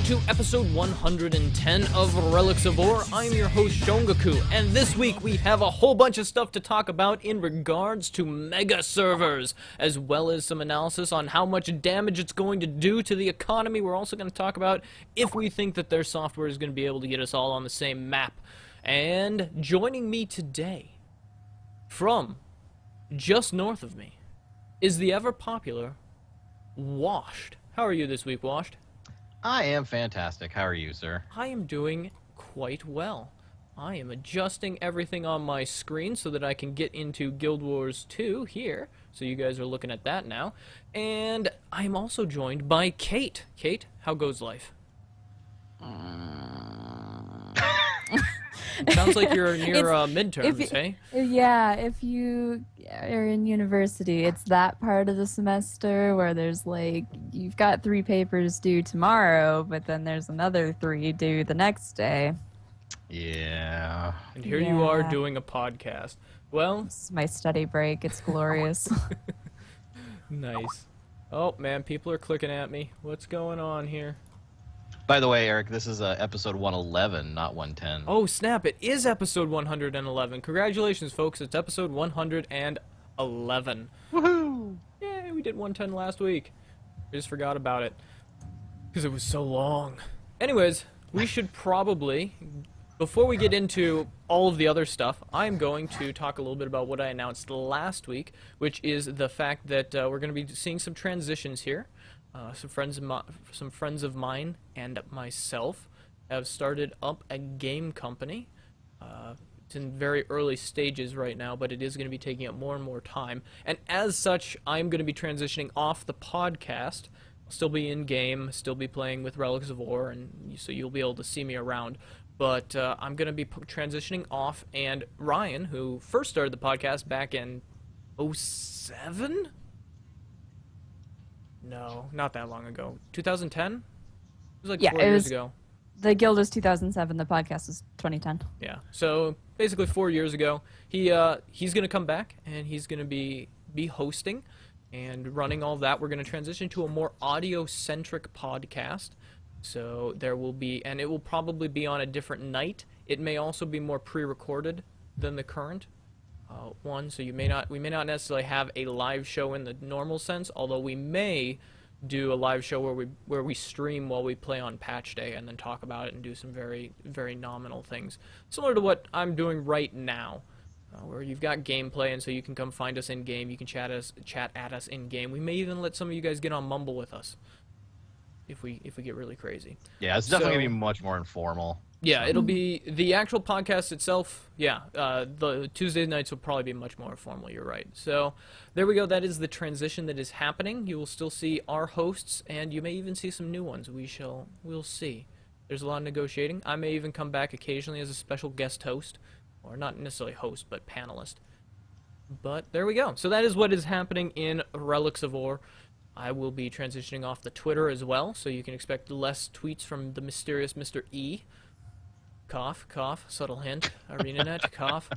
to episode 110 of Relics of Orr. I'm your host, Shongaku, and this week we have a whole bunch of stuff to talk about in regards to mega servers, as well as some analysis on how much damage it's going to do to the economy. We're also going to talk about if we think that their software is going to be able to get us all on the same map. And joining me today, from just north of me, is the ever-popular Washed. How are you this week, Washed? I am fantastic. How are you, sir? I am doing quite well. I am adjusting everything on my screen so that I can get into Guild Wars 2 here. So you guys are looking at that now. And I am also joined by Kate. Kate, how goes life? Sounds like you're near midterms, hey? Yeah, if you are in university, it's that part of the semester where there's like, you've got 3 papers due tomorrow, but then there's another 3 due the next day. Yeah. And here you are doing a podcast. Well, this is my study break. It's glorious. Nice. Oh, man, people are clicking at me. What's going on here? By the way, Eric, this is episode 111, not 110. Oh, snap. It is episode 111. Congratulations, folks. It's episode 111. Woohoo! Yay, we did 110 last week. I just forgot about it because it was so long. Anyways, we should probably, before we get into all of the other stuff, I'm going to talk a little bit about what I announced last week, which is the fact that we're going to be seeing some transitions here. Some friends of mine and myself have started up a game company. It's in very early stages right now, but it is going to be taking up more and more time. And as such, I'm going to be transitioning off the podcast. I'll still be in game, still be playing with Relics of Orr, and so you'll be able to see me around. But I'm going to be transitioning off, and Ryan, who first started the podcast back in 2007? No, not that long ago. 2010? It was like 4 years ago. The guild is 2007. The podcast is 2010. Yeah. So basically 4 years ago, he's going to come back and he's going to be hosting and running all of that. We're going to transition to a more audio-centric podcast. So there will be, and it will probably be on a different night. It may also be more pre-recorded than the current one, so we may not necessarily have a live show in the normal sense, although we may do a live show where we stream while we play on patch day and then talk about it and do some very, very nominal things, similar to what I'm doing right now, where you've got gameplay, and so you can come find us in game, you can chat at us in game. We may even let some of you guys get on Mumble with us if we get really crazy. Yeah, it's definitely gonna be much more informal. Yeah, it'll be the actual podcast itself. Yeah, the Tuesday nights will probably be much more formal. You're right. So there we go. That is the transition that is happening. You will still see our hosts, and you may even see some new ones. We'll see. There's a lot of negotiating. I may even come back occasionally as a special guest host, or not necessarily host, but panelist. But there we go. So that is what is happening in Relics of Orr. I will be transitioning off the Twitter as well, so you can expect less tweets from the mysterious Mr. E. Cough, cough, subtle hint, ArenaNet, cough.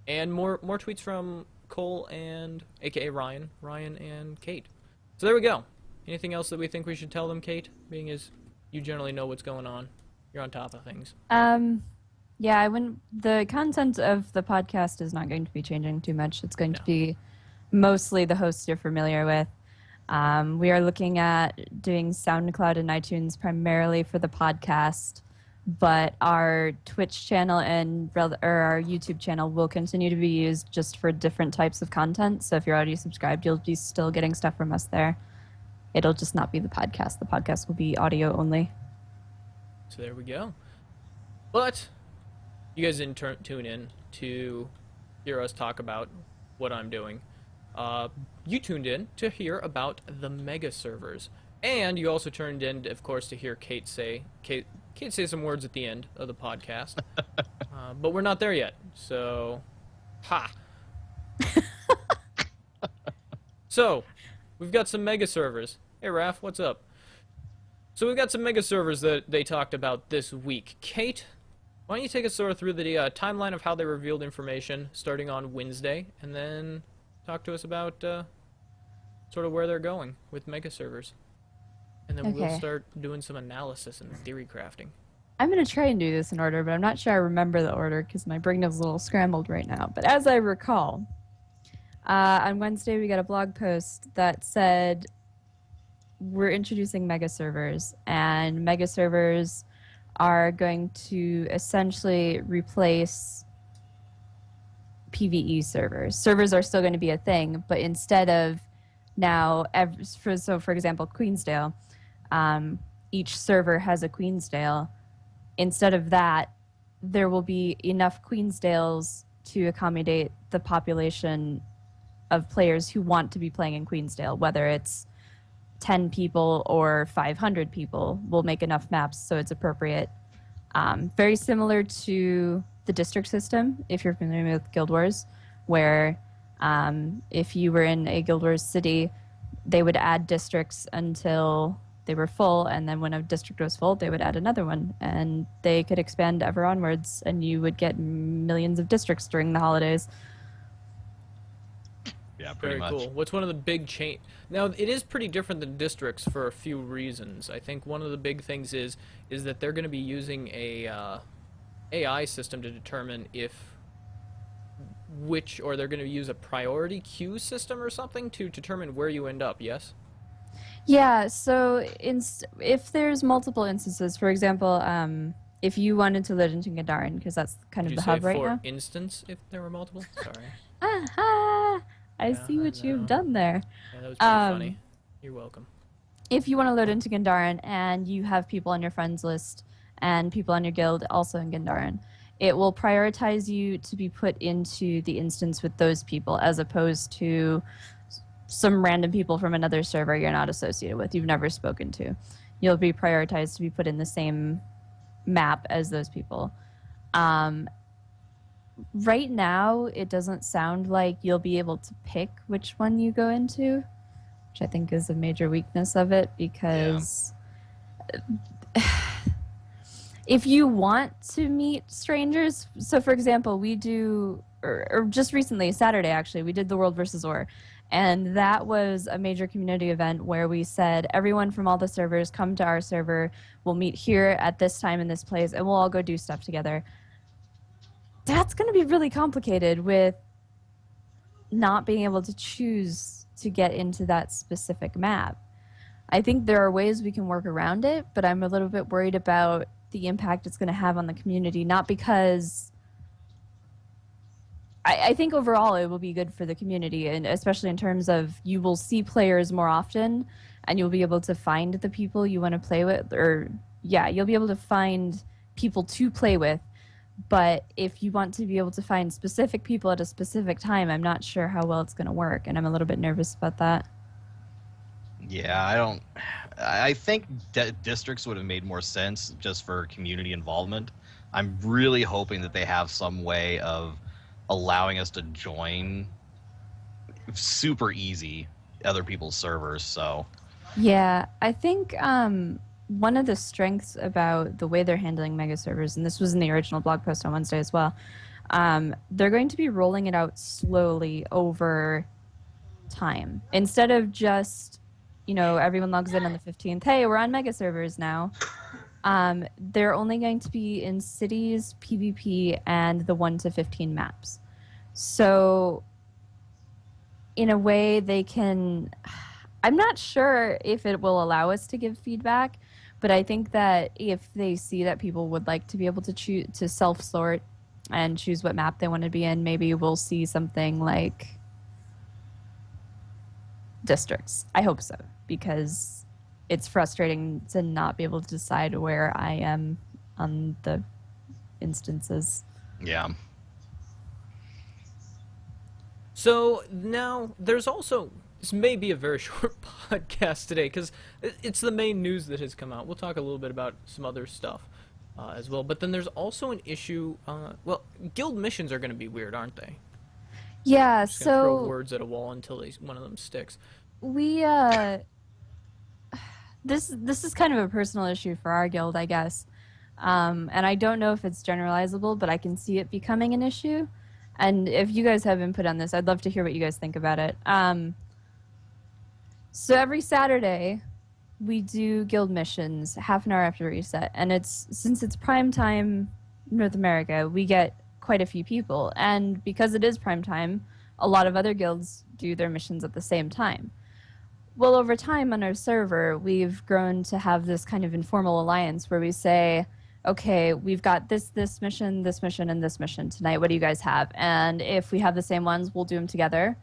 And more tweets from Cole and, aka Ryan and Kate. So there we go. Anything else that we think we should tell them, Kate? Being as you generally know what's going on. You're on top of things. Yeah, the content of the podcast is not going to be changing too much. It's going to be mostly the hosts you're familiar with. We are looking at doing SoundCloud and iTunes primarily for the podcast, but our Twitch channel and our YouTube channel will continue to be used just for different types of content. So if you're already subscribed, you'll be still getting stuff from us there. It'll just not be the podcast. The podcast will be audio only. So there we go. But you guys didn't tune in to hear us talk about what I'm doing. You tuned in to hear about the mega servers, and you also tuned in, of course, to hear Kate say some words at the end of the podcast. But we're not there yet, so ha. So we've got some mega servers. Hey, Raph, what's up? So we've got some mega servers that they talked about this week. Kate, why don't you take us sort of through the timeline of how they revealed information starting on Wednesday, and then talk to us about sort of where they're going with mega servers. and then we'll Okay. start doing some analysis and theory crafting. I'm going to try and do this in order, but I'm not sure I remember the order because my brain is a little scrambled right now. But as I recall, on Wednesday we got a blog post that said we're introducing mega servers, and mega servers are going to essentially replace PvE servers. Servers are still going to be a thing, but instead of now, for example, Queensdale, each server has a Queensdale. Instead of that, there will be enough Queensdales to accommodate the population of players who want to be playing in Queensdale, whether it's 10 people or 500 people. Will make enough maps so it's appropriate. Very similar to the district system, if you're familiar with Guild Wars, where if you were in a Guild Wars city, they would add districts until they were full, and then when a district was full, they would add another one, and they could expand ever onwards, and you would get millions of districts during the holidays. Yeah, pretty Very much. cool. What's one of the big change? Now, it is pretty different than districts for a few reasons. I think one of the big things is that they're going to be using a AI system to determine or they're going to use a priority queue system or something to determine where you end up. Yes. Yeah, so if there's multiple instances, for example, if you wanted to live in Gandharan, because that's kind Did of you the say hub right for now. instance if there were multiple? Sorry. Aha! I Yeah, see I what you've know. done there. Yeah, that was pretty funny. You're welcome. If you want to load into Gandharan and you have people on your friends list and people on your guild also in Gandharan, it will prioritize you to be put into the instance with those people as opposed to some random people from another server you're not associated with, you've never spoken to. You'll be prioritized to be put in the same map as those people. Right now, it doesn't sound like you'll be able to pick which one you go into, which I think is a major weakness of it, because if you want to meet strangers, so for example, we do, or just recently, Saturday actually, we did the World versus Orr, and that was a major community event where we said everyone from all the servers come to our server, we'll meet here at this time in this place, and we'll all go do stuff together. That's going to be really complicated with not being able to choose to get into that specific map. I think there are ways we can work around it, but I'm a little bit worried about the impact it's going to have on the community, not because I think overall it will be good for the community, and especially in terms of you will see players more often and you'll be able to find the people you want to play with, or you'll be able to find people to play with. But if you want to be able to find specific people at a specific time, I'm not sure how well it's going to work, and I'm a little bit nervous about that. Yeah, I think districts would have made more sense just for community involvement. I'm really hoping that they have some way of allowing us to join super easy other people's servers. So Yeah, I think one of the strengths about the way they're handling mega servers, and this was in the original blog post on Wednesday as well, they're going to be rolling it out slowly over time. Instead of just, everyone logs in on the 15th, hey, we're on mega servers now. They're only going to be in cities, PvP, and the 1 to 15 maps. So, in a way, they can... I'm not sure if it will allow us to give feedback, but I think that if they see that people would like to be able to choose to self-sort and choose what map they want to be in, maybe we'll see something like districts. I hope so, because it's frustrating to not be able to decide where I am on the instances. yeah. So now there's also, this may be a very short podcast today because it's the main news that has come out. We'll talk a little bit about some other stuff as well. But then there's also an issue. Well, guild missions are going to be weird, aren't they? Yeah, Just gonna throw so words at a wall until one of them sticks. we this is kind of a personal issue for our guild, I guess. And I don't know if it's generalizable, but I can see it becoming an issue. And if you guys have input on this, I'd love to hear what you guys think about it. So every Saturday, we do guild missions half an hour after reset, and since it's prime time North America, we get quite a few people, and because it is prime time, a lot of other guilds do their missions at the same time. Well, over time on our server, we've grown to have this kind of informal alliance where we say, okay, we've got this mission, and this mission tonight. What do you guys have? And if we have the same ones, we'll do them together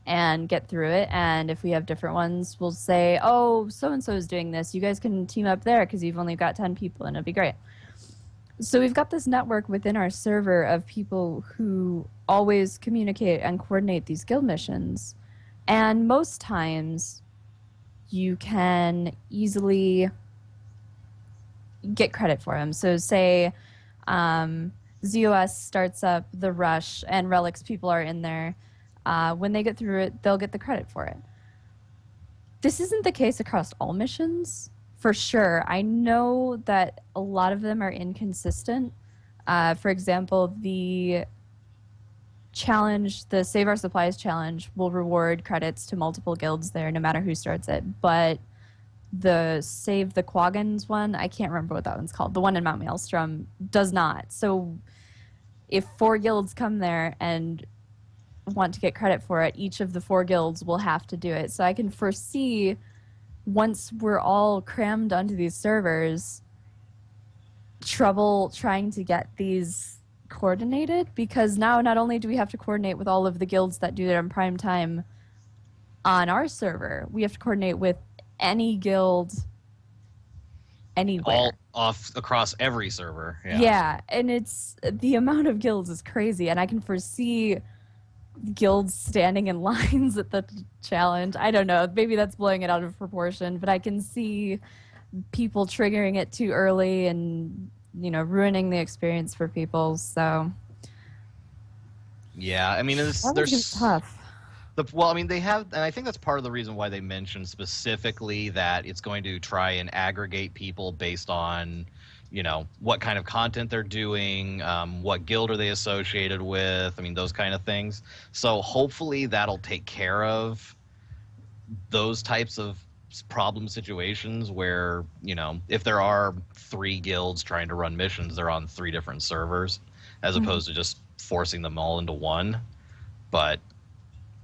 and get through it. And if we have different ones, we'll say, oh, so-and-so is doing this. You guys can team up there because you've only got 10 people and it'll be great. So we've got this network within our server of people who always communicate and coordinate these guild missions. And most times you can easily get credit for them. So say ZOS starts up the rush and Relics people are in there. When they get through it, they'll get the credit for it. This isn't the case across all missions, for sure. I know that a lot of them are inconsistent. For example, the challenge, the Save Our Supplies challenge, will reward credits to multiple guilds there, no matter who starts it. But the Save the Quaggins one, I can't remember what that one's called. The one in Mount Maelstrom does not. So if 4 guilds come there and want to get credit for it, each of the 4 guilds will have to do it. So I can foresee, once we're all crammed onto these servers, trouble trying to get these coordinated, because now not only do we have to coordinate with all of the guilds that do it in prime time on our server, we have to coordinate with any guild anywhere. All off across every server. Yeah, and it's the amount of guilds is crazy, and I can foresee guilds standing in lines at the challenge. I don't know, maybe that's blowing it out of proportion, but I can see people triggering it too early and, you know, ruining the experience for people. So Yeah, I mean, that there's was tough. Well, I mean, they have, and I think that's part of the reason why they mentioned specifically that it's going to try and aggregate people based on, you know, what kind of content they're doing, what guild are they associated with, I mean, those kind of things. So hopefully that'll take care of those types of problem situations where, you know, if there are 3 guilds trying to run missions, they're on 3 different servers, as opposed to just forcing them all into one. But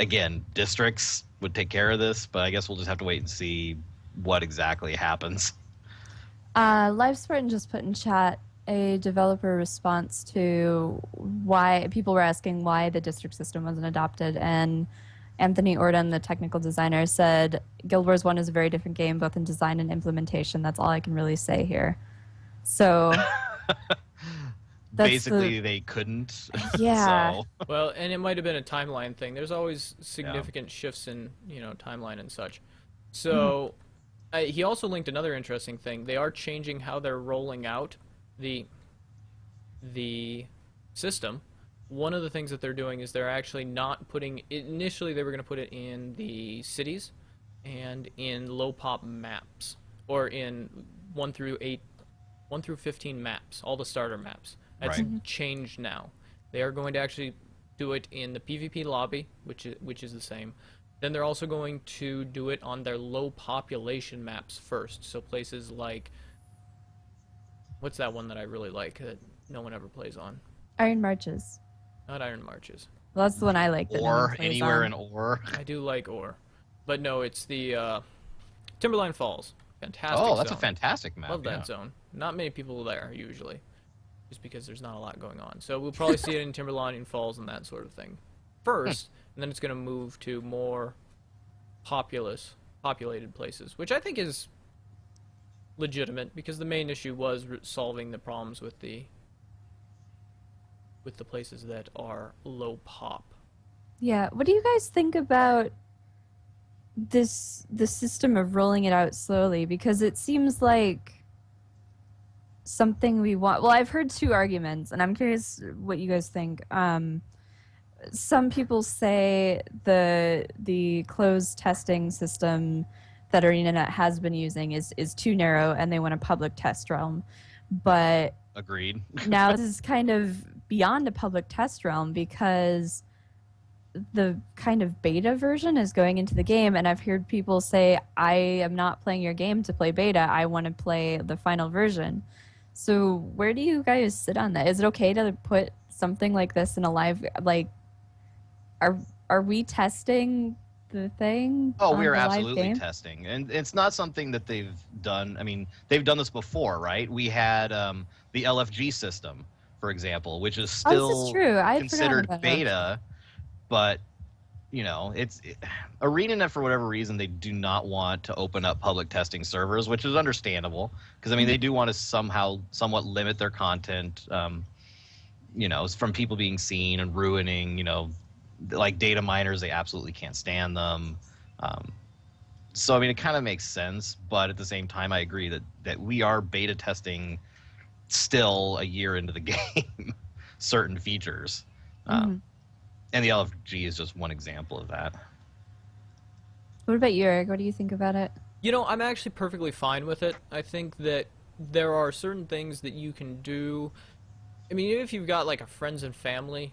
again, districts would take care of this, but I guess we'll just have to wait and see what exactly happens. Live Spartan just put in chat a developer response to why people were asking why the district system wasn't adopted, and Anthony Orden, the technical designer, said Guild Wars 1 is a very different game, both in design and implementation. That's all I can really say here. So basically they couldn't. Yeah. So. Well, and it might have been a timeline thing. There's always significant shifts in, you know, timeline and such. So he also linked another interesting thing. They are changing how they're rolling out the system. One of the things that they're doing is they're actually not putting, initially they were going to put it in the cities and in low pop maps, or in 1 through 15 maps, all the starter maps. That's changed now. They are going to actually do it in the PvP lobby, which is the same. Then they're also going to do it on their low population maps first. So places like, what's that one that I really like that no one ever plays on? Iron Marches. Not Iron Marches. Well, that's the one I like. That Or anywhere in Orr. I do like Orr, but no, it's the Timberline Falls. Fantastic. Oh, that's zone. a fantastic map. Love that zone. Not many people there usually, just because there's not a lot going on. So we'll probably see it in Timberline Falls and that sort of thing first, and then it's going to move to more populated places, which I think is legitimate, because the main issue was solving the problems with the places that are low pop. Yeah. What do you guys think about the system of rolling it out slowly? Because it seems like something we want. Well, I've heard 2 arguments, and I'm curious what you guys think. Some people say the closed testing system that ArenaNet has been using is too narrow, and they want a public test realm. But Agreed. now this is kind of beyond a public test realm, because the kind of beta version is going into the game, and I've heard people say, I am not playing your game to play beta. I want to play the final version. So where do you guys sit on that? Is it okay to put something like this in a live, like, are are we testing the thing Oh, on we are the live absolutely game? testing, and it's not something that they've done. I mean, they've done this before, right? We had the LFG system, for example, which is Oh, this is still true. I had forgotten considered about beta, but ArenaNet, for whatever reason, they do not want to open up public testing servers, which is understandable because I mean they do want to somewhat limit their content, from people being seen and ruining, like data miners. They absolutely can't stand them. So I mean, it kind of makes sense, but at the same time, I agree that we are beta testing still a year into the game certain features. Mhm. And the LFG is just one example of that. What about you, Eric? What do you think about it? I'm actually perfectly fine with it. I think that there are certain things that you can do. I mean, even if you've got like a friends and family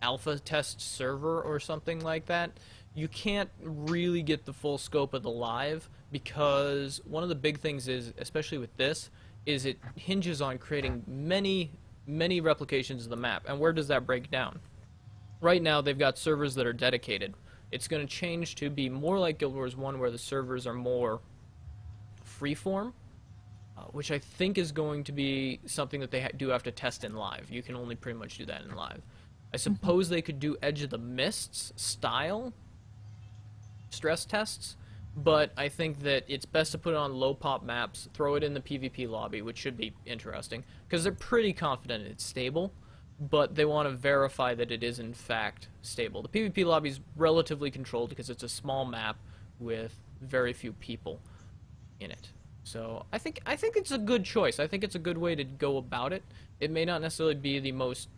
alpha test server or something like that, you can't really get the full scope of the live because one of the big things is, especially with this, is it hinges on creating many, many replications of the map. And where does that break down? Right now, they've got servers that are dedicated. It's going to change to be more like Guild Wars 1, where the servers are more freeform, which I think is going to be something that they do have to test in live. You can only pretty much do that in live. I suppose they could do Edge of the Mists style stress tests, but I think that it's best to put it on low pop maps, throw it in the PvP lobby, which should be interesting, because they're pretty confident it's stable, but they want to verify that it is in fact stable. The PvP lobby is relatively controlled because it's a small map with very few people in it. So I think it's a good choice. I think it's a good way to go about it. It may not necessarily be the most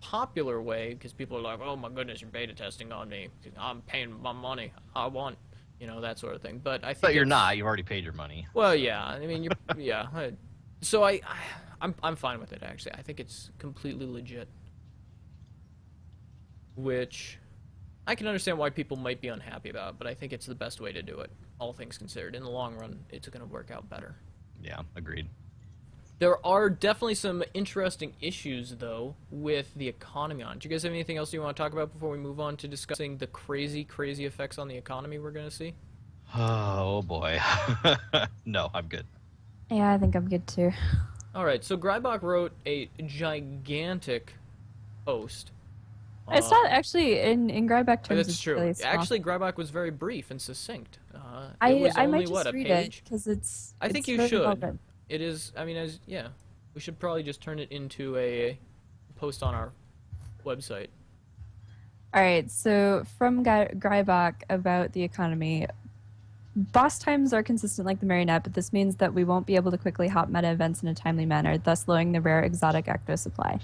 popular way because people are like, "Oh my goodness, you're beta testing on me. I'm paying my money. I want, that sort of thing." But I think But you're not. You've already paid your money. Well, yeah. I mean, yeah. So I'm fine with it actually. I think it's completely legit. Which I can understand why people might be unhappy about, but I think it's the best way to do it, all things considered. In the long run, it's going to work out better. Yeah, agreed. There are definitely some interesting issues, though, with the economy on it. Do you guys have anything else you want to talk about before we move on to discussing the crazy, crazy effects on the economy we're going to see? Oh boy. No, I'm good. Yeah, I think I'm good too. All right, so Grybach wrote a gigantic post. It's not actually in Gryback terms. That's it's true. really small. Actually, Grybach was very brief and succinct. It I was only, might what, just a read page? it because it's. I think it's you really well should. done. It is. I mean, yeah, we should probably just turn it into a post on our website. All right, so from Grybach about the economy. Boss times are consistent like the Marionette, but this means that we won't be able to quickly hop meta events in a timely manner, thus lowering the rare exotic ecto supply.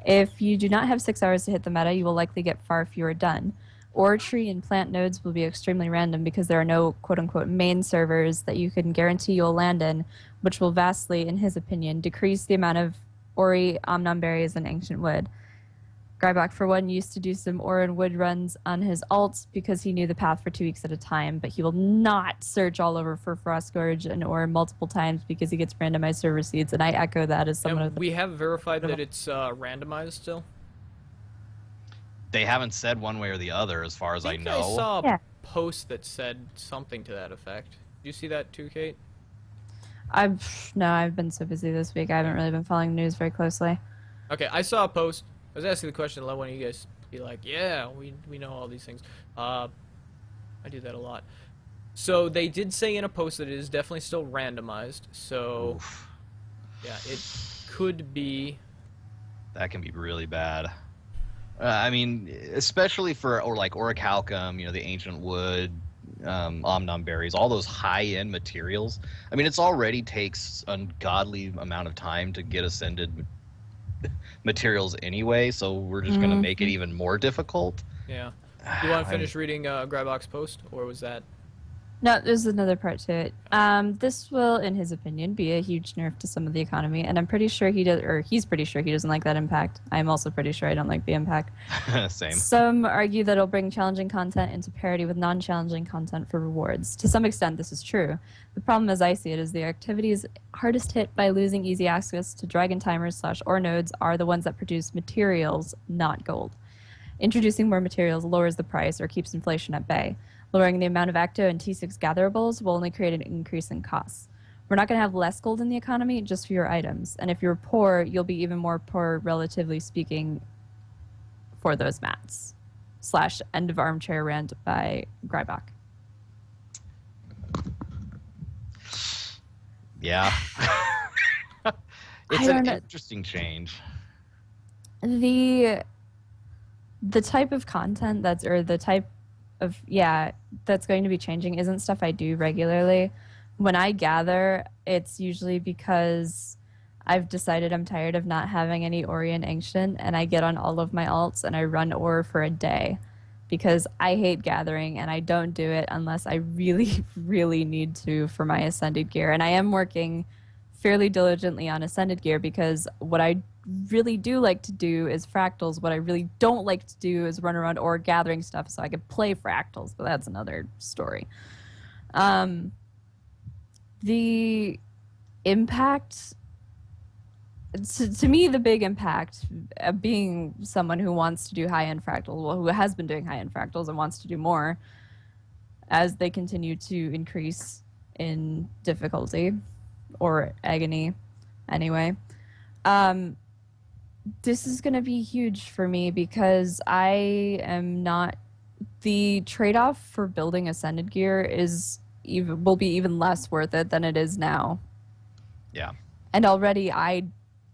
If you do not have 6 hours to hit the meta, you will likely get far fewer done. Ore tree and plant nodes will be extremely random because there are no quote-unquote main servers that you can guarantee you'll land in, which will vastly, in his opinion, decrease the amount of Ori, Omnom berries, and ancient wood. Grybach, for one, used to do some ore and wood runs on his alts because he knew the path for 2 weeks at a time, but he will not search all over for Frost Gorge and ore multiple times because he gets randomized server seeds, and I echo that as someone And of the... we have verified that it's randomized still. They haven't said one way or the other, as far as I think know. I saw a Yeah. post that said something to that effect. Did you see that too, Kate? I've been so busy this week. I haven't really been following the news very closely. Okay, I saw a post. I was asking the question, let one of you guys be like, yeah, we know all these things. I do that a lot. So they did say in a post that it is definitely still randomized. So, Oof, yeah, it could be. that can be really bad. I mean, especially for like orichalcum, the ancient wood, omnom berries, all those high-end materials. I mean, it's already takes ungodly amount of time to get ascended materials anyway, so we're just gonna make it even more difficult. Yeah. You want to finish reading Grybach's post, or was that? No, there's another part to it. This will, in his opinion, be a huge nerf to some of the economy, and I'm pretty sure he does, or he's pretty sure he doesn't like that impact. I'm also pretty sure I don't like the impact. Same. Some argue that it'll bring challenging content into parity with non-challenging content for rewards. To some extent, this is true. The problem, as I see it, is the activities hardest hit by losing easy access to dragon timers / ore nodes are the ones that produce materials, not gold. Introducing more materials lowers the price or keeps inflation at bay. Lowering the amount of Acto and T6 gatherables will only create an increase in costs. We're not going to have less gold in the economy, just fewer items. And if you're poor, you'll be even more poor, relatively speaking, for those mats. / end of armchair rant by Greibach. Yeah. It's an interesting change. The type of content that's going to be changing isn't stuff I do regularly. When I gather, it's usually because I've decided I'm tired of not having any Orient Ancient, and I get on all of my alts and I run Orr for a day because I hate gathering and I don't do it unless I really, really need to for my Ascended gear. And I am working fairly diligently on Ascended gear because what I really do like to do is fractals. What I really don't like to do is run around or gathering stuff so I could play fractals, but that's another story. The impact, to me, the big impact, being someone who wants to do high-end fractals, well, who has been doing high-end fractals and wants to do more as they continue to increase in difficulty or agony anyway. This is going to be huge for me because I am not... The trade-off for building Ascended gear will be even less worth it than it is now. Yeah. And already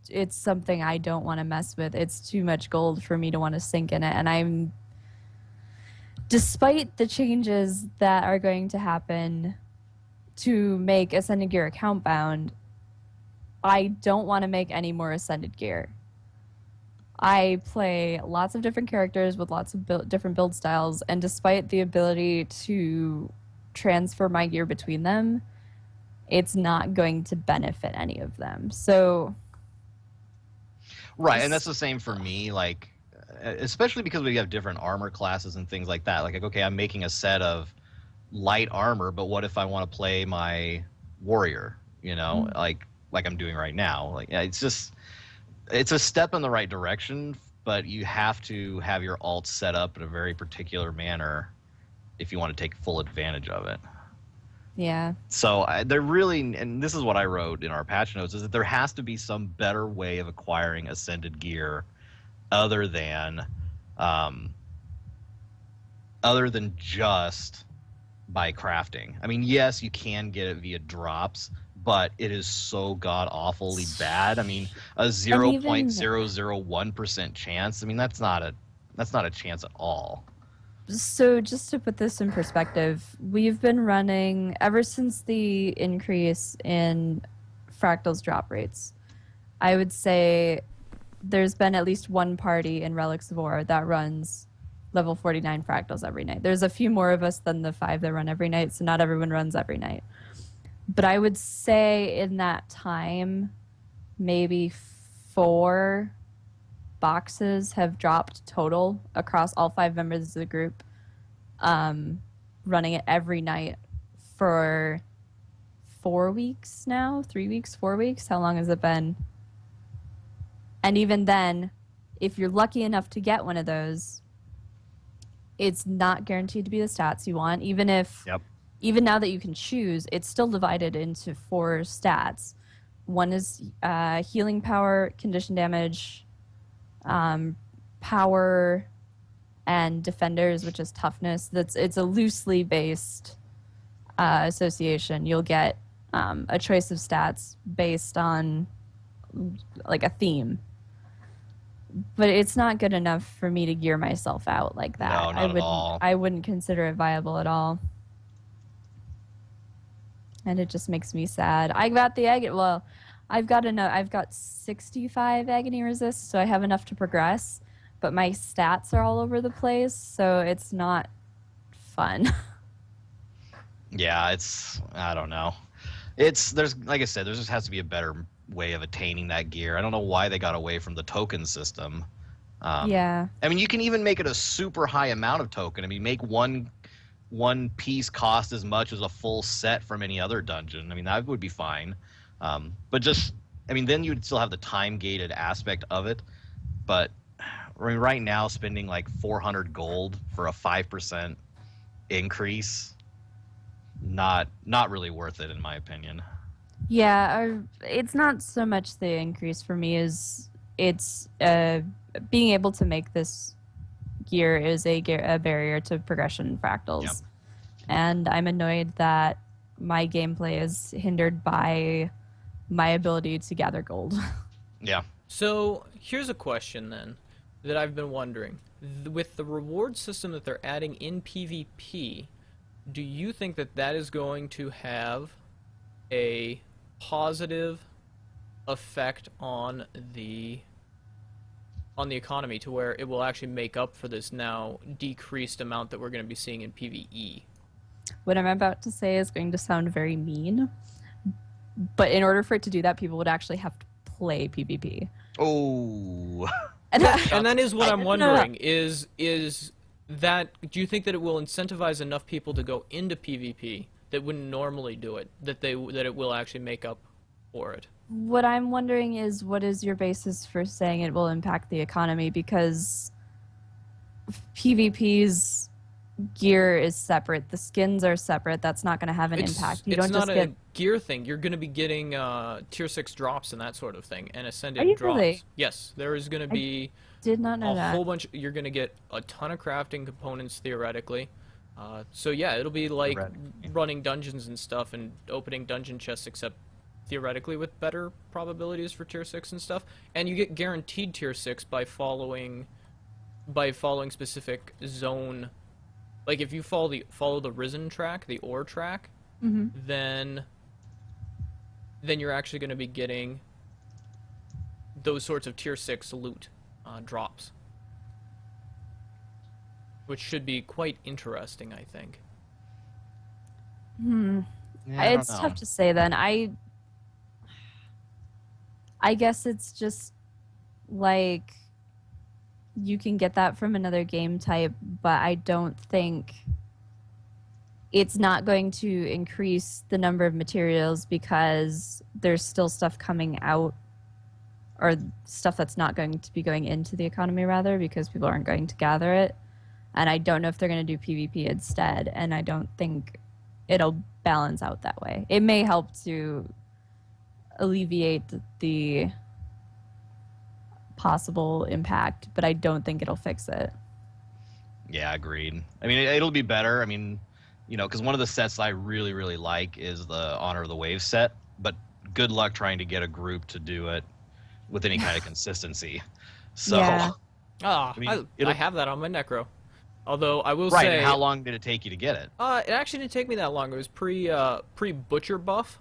it's something I don't want to mess with. It's too much gold for me to want to sink in it. And despite the changes that are going to happen to make Ascended gear account bound, I don't want to make any more Ascended gear. I play lots of different characters with lots of different build styles, and despite the ability to transfer my gear between them, it's not going to benefit any of them. So, right, and that's the same for me. Like, especially because we have different armor classes and things like that. Like, okay, I'm making a set of light armor, but what if I want to play my warrior? You know, like I'm doing right now. Like, it's just. It's a step in the right direction, but you have to have your alt set up in a very particular manner if you want to take full advantage of it. Yeah. So they're really, and this is what I wrote in our patch notes, is that there has to be some better way of acquiring Ascended gear other than just by crafting. I mean, yes, you can get it via drops, but it is so god-awfully bad. I mean, a 0.001% chance. I mean, that's not a chance at all. So just to put this in perspective, we've been running, ever since the increase in Fractal's drop rates, I would say there's been at least one party in Relics of Orr that runs level 49 Fractals every night. There's a few more of us than the 5 that run every night, so not everyone runs every night. But I would say in that time, maybe 4 boxes have dropped total across all 5 members of the group, running it every night for 4 weeks now, 3 weeks, 4 weeks. How long has it been? And even then, if you're lucky enough to get one of those, it's not guaranteed to be the stats you want. Even if, even now that you can choose, it's still divided into 4 stats. One is healing power, condition damage, power, and defenders, which is toughness. It's a loosely based association. You'll get a choice of stats based on like a theme. But it's not good enough for me to gear myself out like that. No, not at all. I wouldn't consider it viable at all. And it just makes me sad. I got the agony. Well, I've got 65 agony resist, so I have enough to progress. But my stats are all over the place, so it's not fun. Yeah, I don't know. There's like I said, there just has to be a better way of attaining that gear. I don't know why they got away from the token system. Yeah. I mean, you can even make it a super high amount of token. I mean, make one piece cost as much as a full set from any other dungeon. I mean, that would be fine. But just, I mean, then you would still have the time gated aspect of it. But I mean, right now, spending like 400 gold for a 5% increase, not really worth it in my opinion. Yeah, it's not so much the increase for me as it's being able to make this gear is a barrier to progression fractals. And I'm annoyed that my gameplay is hindered by my ability to gather gold. Yeah. So here's a question then that I've been wondering. With the reward system that they're adding in PvP, do you think that that is going to have a positive effect on the economy to where it will actually make up for this now decreased amount that we're going to be seeing in PvE? What I'm about to say is going to sound very mean, but in order for it to do that, people would actually have to play PvP. Oh. And that is what I'm No. wondering. Is that, do you think that it will incentivize enough people to go into PvP that wouldn't normally do it, that it will actually make up for it? What I'm wondering is, what is your basis for saying it will impact the economy? Because PvP's gear is separate. The skins are separate. That's not going to have an impact. You don't not just get a gear thing. You're going to be getting tier 6 drops and that sort of thing, and ascended Are you drops. really? Yes, there is going to be did not know a that. whole bunch. You're going to get a ton of crafting components theoretically. So yeah, it'll be like Theoretically. running dungeons and stuff and opening dungeon chests, except theoretically with better probabilities for tier 6 and stuff. And you get guaranteed tier 6 by following specific zone. Like if you follow the Risen track, the Orr track, then you're actually going to be getting those sorts of tier 6 loot drops, which should be quite interesting, I think. Yeah, I It's don't know. tough to say then. I guess it's just like you can get that from another game type, but I don't think it's not going to increase the number of materials because there's still stuff coming out, or stuff that's not going to be going into the economy rather, because people aren't going to gather it. And I don't know if they're going to do PvP instead, and I don't think it'll balance out that way. It may help to alleviate the possible impact, but I don't think it'll fix it. Yeah, agreed. I mean, it'll be better. I mean, you know, because one of the sets I really, really like is the Honor of the Wave set, but good luck trying to get a group to do it with any kind of consistency. So, Yeah. Ah, I mean, I it'll- have that on my Necro. Although I will right, say, and how long did it take you to get it? it actually didn't take me that long. It was pre butcher buff.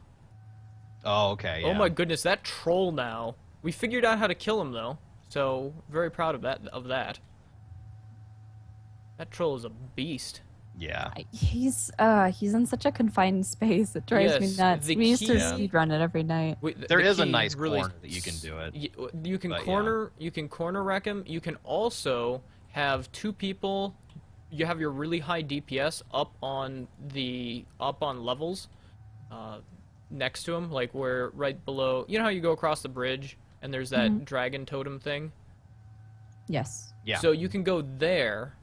Oh, okay. Oh Yeah. my goodness, that troll now. We figured out how to kill him though, so very proud of that. That troll is a beast. Yeah. He's in such a confined space. It drives me Yes, nuts. the We used to key- speed run it every night. There is a key nice really corner that you can do it. You can But, yeah. corner wreck him. You can also have two people. You have your really high DPS up on levels, next to him, like where right below. You know how you go across the bridge and there's that dragon totem thing. Yes. Yeah. So you can go there,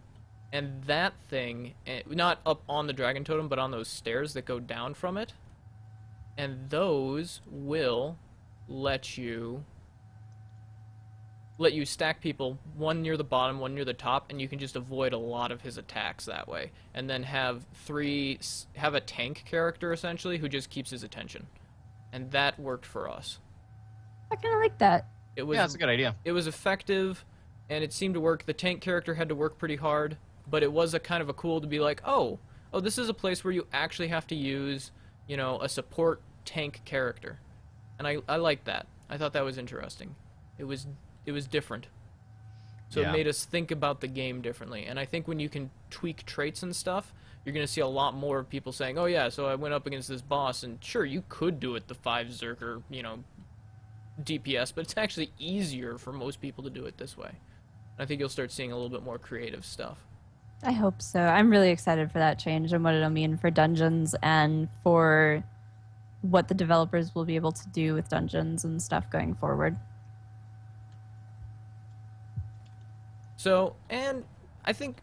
and that thing, not up on the dragon totem, but on those stairs that go down from it, and those will let you stack people, one near the bottom, one near the top, and you can just avoid a lot of his attacks that way. And then have a tank character essentially who just keeps his attention, and that worked for us. I kind of like that. It was Yeah, that's a good idea. it was effective, and it seemed to work. The tank character had to work pretty hard, but it was a kind of a cool to be like, oh, this is a place where you actually have to use, a support tank character, and I liked that. I thought that was interesting. It was different. So it Yeah. made us think about the game differently. And I think when you can tweak traits and stuff, you're going to see a lot more people saying, oh yeah, so I went up against this boss, and sure, you could do it the 5 Zerker, DPS, but it's actually easier for most people to do it this way. I think you'll start seeing a little bit more creative stuff. I hope so. I'm really excited for that change and what it'll mean for dungeons and for what the developers will be able to do with dungeons and stuff going forward. So, and I think,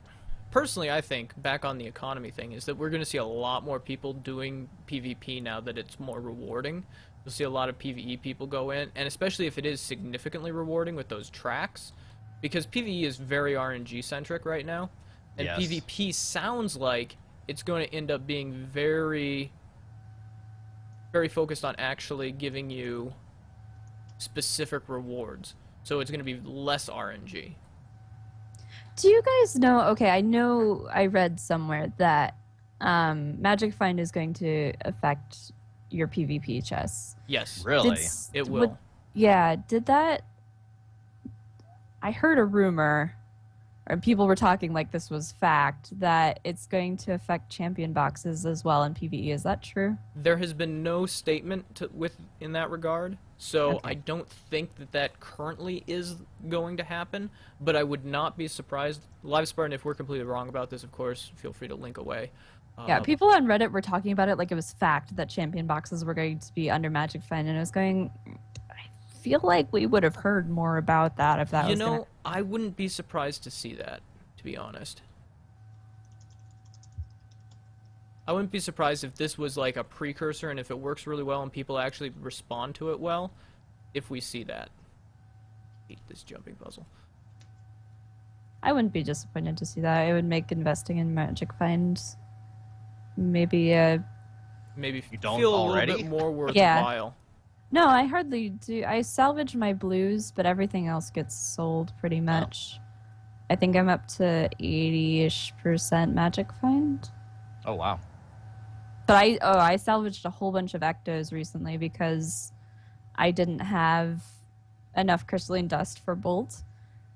personally, I think, back on the economy thing, is that we're going to see a lot more people doing PvP now that it's more rewarding. You'll see a lot of PvE people go in, and especially if it is significantly rewarding with those tracks, because PvE is very RNG-centric right now, and Yes. PvP sounds like it's going to end up being very, very focused on actually giving you specific rewards. So it's going to be less RNG. Do you guys know? Okay, I know I read somewhere that Magic Find is going to affect your PvP chests. Yes, Really? it will. Yeah, did that? I heard a rumor, or people were talking like this was fact, that it's going to affect champion boxes as well in PvE. Is that true? There has been no statement in that regard, so Okay. I don't think that currently is going to happen, but I would not be surprised. Live Spartan, if we're completely wrong about this, of course, feel free to link away. Yeah, people on Reddit were talking about it like it was fact that champion boxes were going to be under Magic Find, and I was going, I feel like we would have heard more about that if that You was know, gonna... I wouldn't be surprised to see that, to be honest. I wouldn't be surprised if this was like a precursor, and if it works really well and people actually respond to it well, if we see that. Hate this jumping puzzle. I wouldn't be disappointed to see that. It would make investing in Magic Find maybe Maybe You don't feel already? a little bit more Yeah. worthwhile. No, I hardly do. I salvage my blues, but everything else gets sold pretty much. I think I'm up to 80-ish% Magic Find. Oh wow. But I salvaged a whole bunch of ectos recently because I didn't have enough crystalline dust for bolt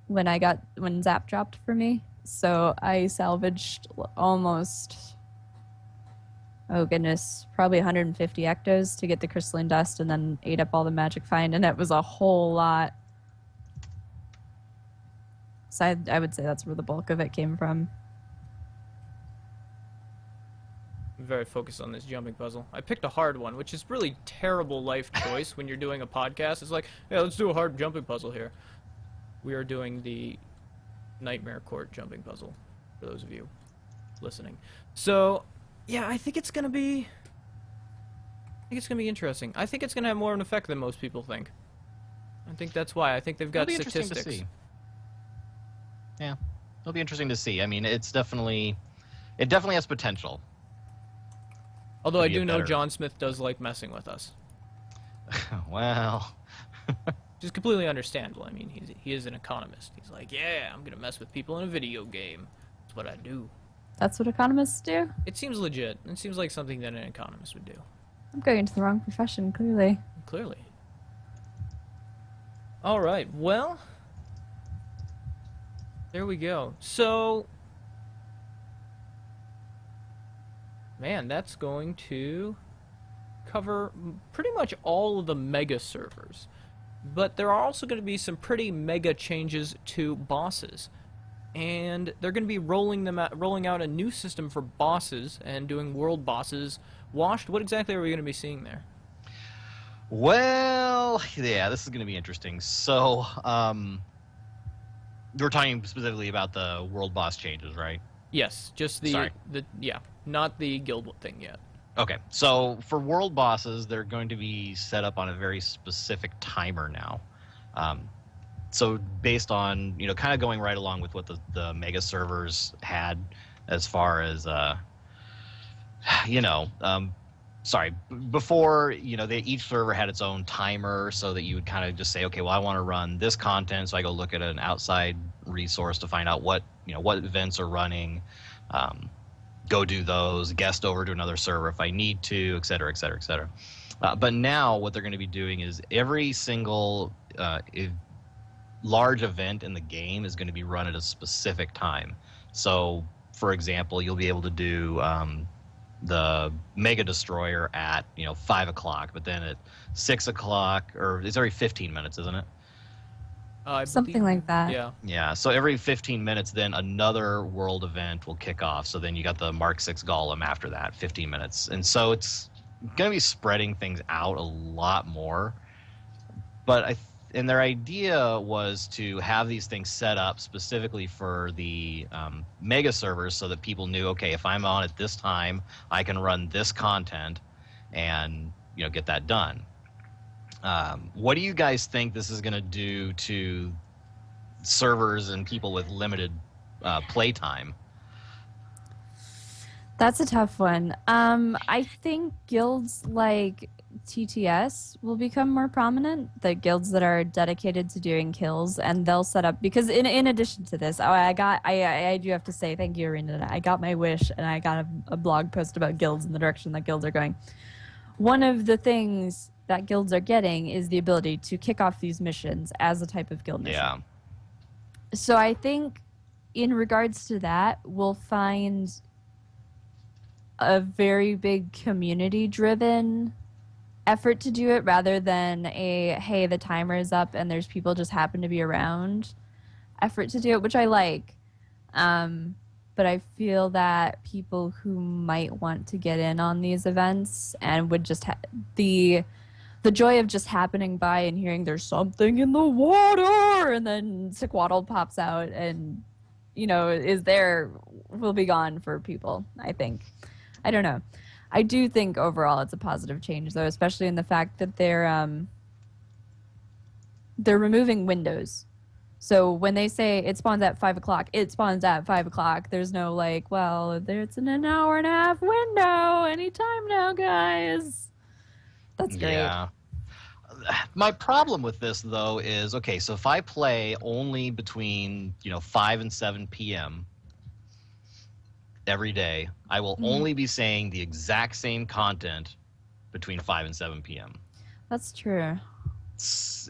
when Zap dropped for me. So I salvaged almost, oh goodness, probably 150 ectos to get the crystalline dust, and then ate up all the Magic Find, and it was a whole lot. So I would say that's where the bulk of it came from. I'm very focused on this jumping puzzle. I picked a hard one, which is really terrible life choice when you're doing a podcast. It's like, yeah, let's do a hard jumping puzzle here. We are doing the Nightmare Court jumping puzzle, for those of you listening. So, yeah, I think it's gonna be interesting. I think it's gonna have more of an effect than most people think. I think that's why. I think they've got It'll be interesting to statistics. see. Yeah, it'll be interesting to see. I mean, it definitely has potential. Although to I be a do know better- John Smith does like messing with us. Well, Which is completely understandable. I mean, he is an economist. He's like, yeah, I'm gonna mess with people in a video game. That's what I do. That's what economists do? It seems legit. It seems like something that an economist would do. I'm going into the wrong profession, clearly. Clearly. All right. Well, there we go. So, man, that's going to cover pretty much all of the mega servers. But there are also going to be some pretty mega changes to bosses. And they're going to be rolling out a new system for bosses and doing world bosses. Washed, what exactly are we going to be seeing there? well, yeah, this is going to be interesting. So, we're talking specifically about the world boss changes, right? Yes, just Sorry. not the guild thing yet. Okay, so for world bosses, they're going to be set up on a very specific timer now. So based on, kind of going right along with what the mega servers had as far as, before, each server had its own timer so that you would kind of just say, okay, well, I want to run this content, so I go look at an outside resource to find out what events are running, go do those, guest over to another server if I need to, et cetera, et cetera, et cetera. But now what they're going to be doing is every single large event in the game is going to be run at a specific time. So, for example, you'll be able to do the Mega Destroyer at 5 o'clock, but then at 6 o'clock, or it's every 15 minutes, isn't it? Something like that. Yeah. Yeah. So every 15 minutes, then another world event will kick off. So then you got the Mark 6 Golem after that, 15 minutes, and so it's going to be spreading things out a lot more. But and their idea was to have these things set up specifically for the mega servers, so that people knew, okay, if I'm on at this time, I can run this content, and get that done. What do you guys think this is going to do to servers and people with limited playtime? That's a tough one. I think guilds like TTS will become more prominent. The guilds that are dedicated to doing kills, and they'll set up, because in addition to this, I do have to say thank you, Arena. I got my wish, and I got a blog post about guilds and the direction that guilds are going. One of the things that guilds are getting is the ability to kick off these missions as a type of guild mission. Yeah. So I think in regards to that, we'll find a very big community-driven effort to do it, rather than a, hey, the timer is up and there's people just happen to be around effort to do it, which I like. But I feel that people who might want to get in on these events and would just the joy of just happening by and hearing there's something in the water, and then Sequaddle pops out and is there, will be gone for people, I think. I don't know. I do think overall it's a positive change, though, especially in the fact that they're removing windows. So when they say it spawns at 5 o'clock, it spawns at 5 o'clock. There's no like, well, it's in an hour and a half window. Anytime now, guys. That's great. Yeah. My problem with this, though, is, okay, so if I play only between 5 and 7 p.m. every day, I will only be saying the exact same content between 5 and 7 p.m. That's true.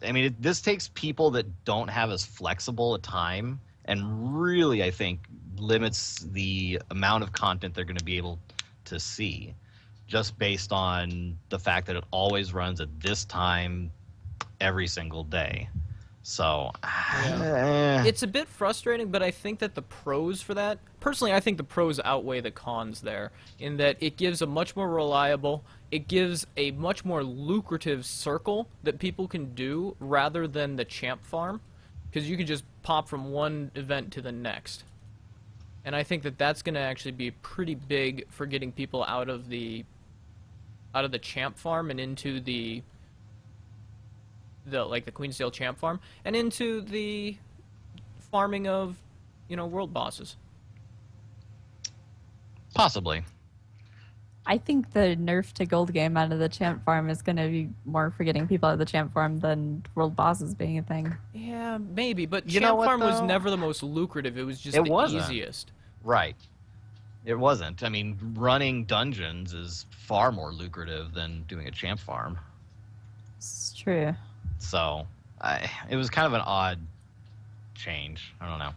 I mean, this takes people that don't have as flexible a time, and really, I think, limits the amount of content they're going to be able to see, just based on the fact that it always runs at this time every single day. So, It's a bit frustrating, but I think that the pros for that, personally, I think the pros outweigh the cons there, in that it gives a much more reliable, it gives a much more lucrative circle that people can do rather than the champ farm, because you can just pop from one event to the next. And I think that that's going to actually be pretty big for getting people out of the champ farm and into the Queensdale champ farm and into the farming of world bosses. possibly. I think the nerf to gold game out of the champ farm is going to be more for getting people out of the champ farm than world bosses being a thing. Yeah, maybe, but You know champ what, farm was though? never the most lucrative. It was just It the wasn't. easiest. Right. It wasn't. I mean, running dungeons is far more lucrative than doing a champ farm. It's true. So, it was kind of an odd change. I don't know.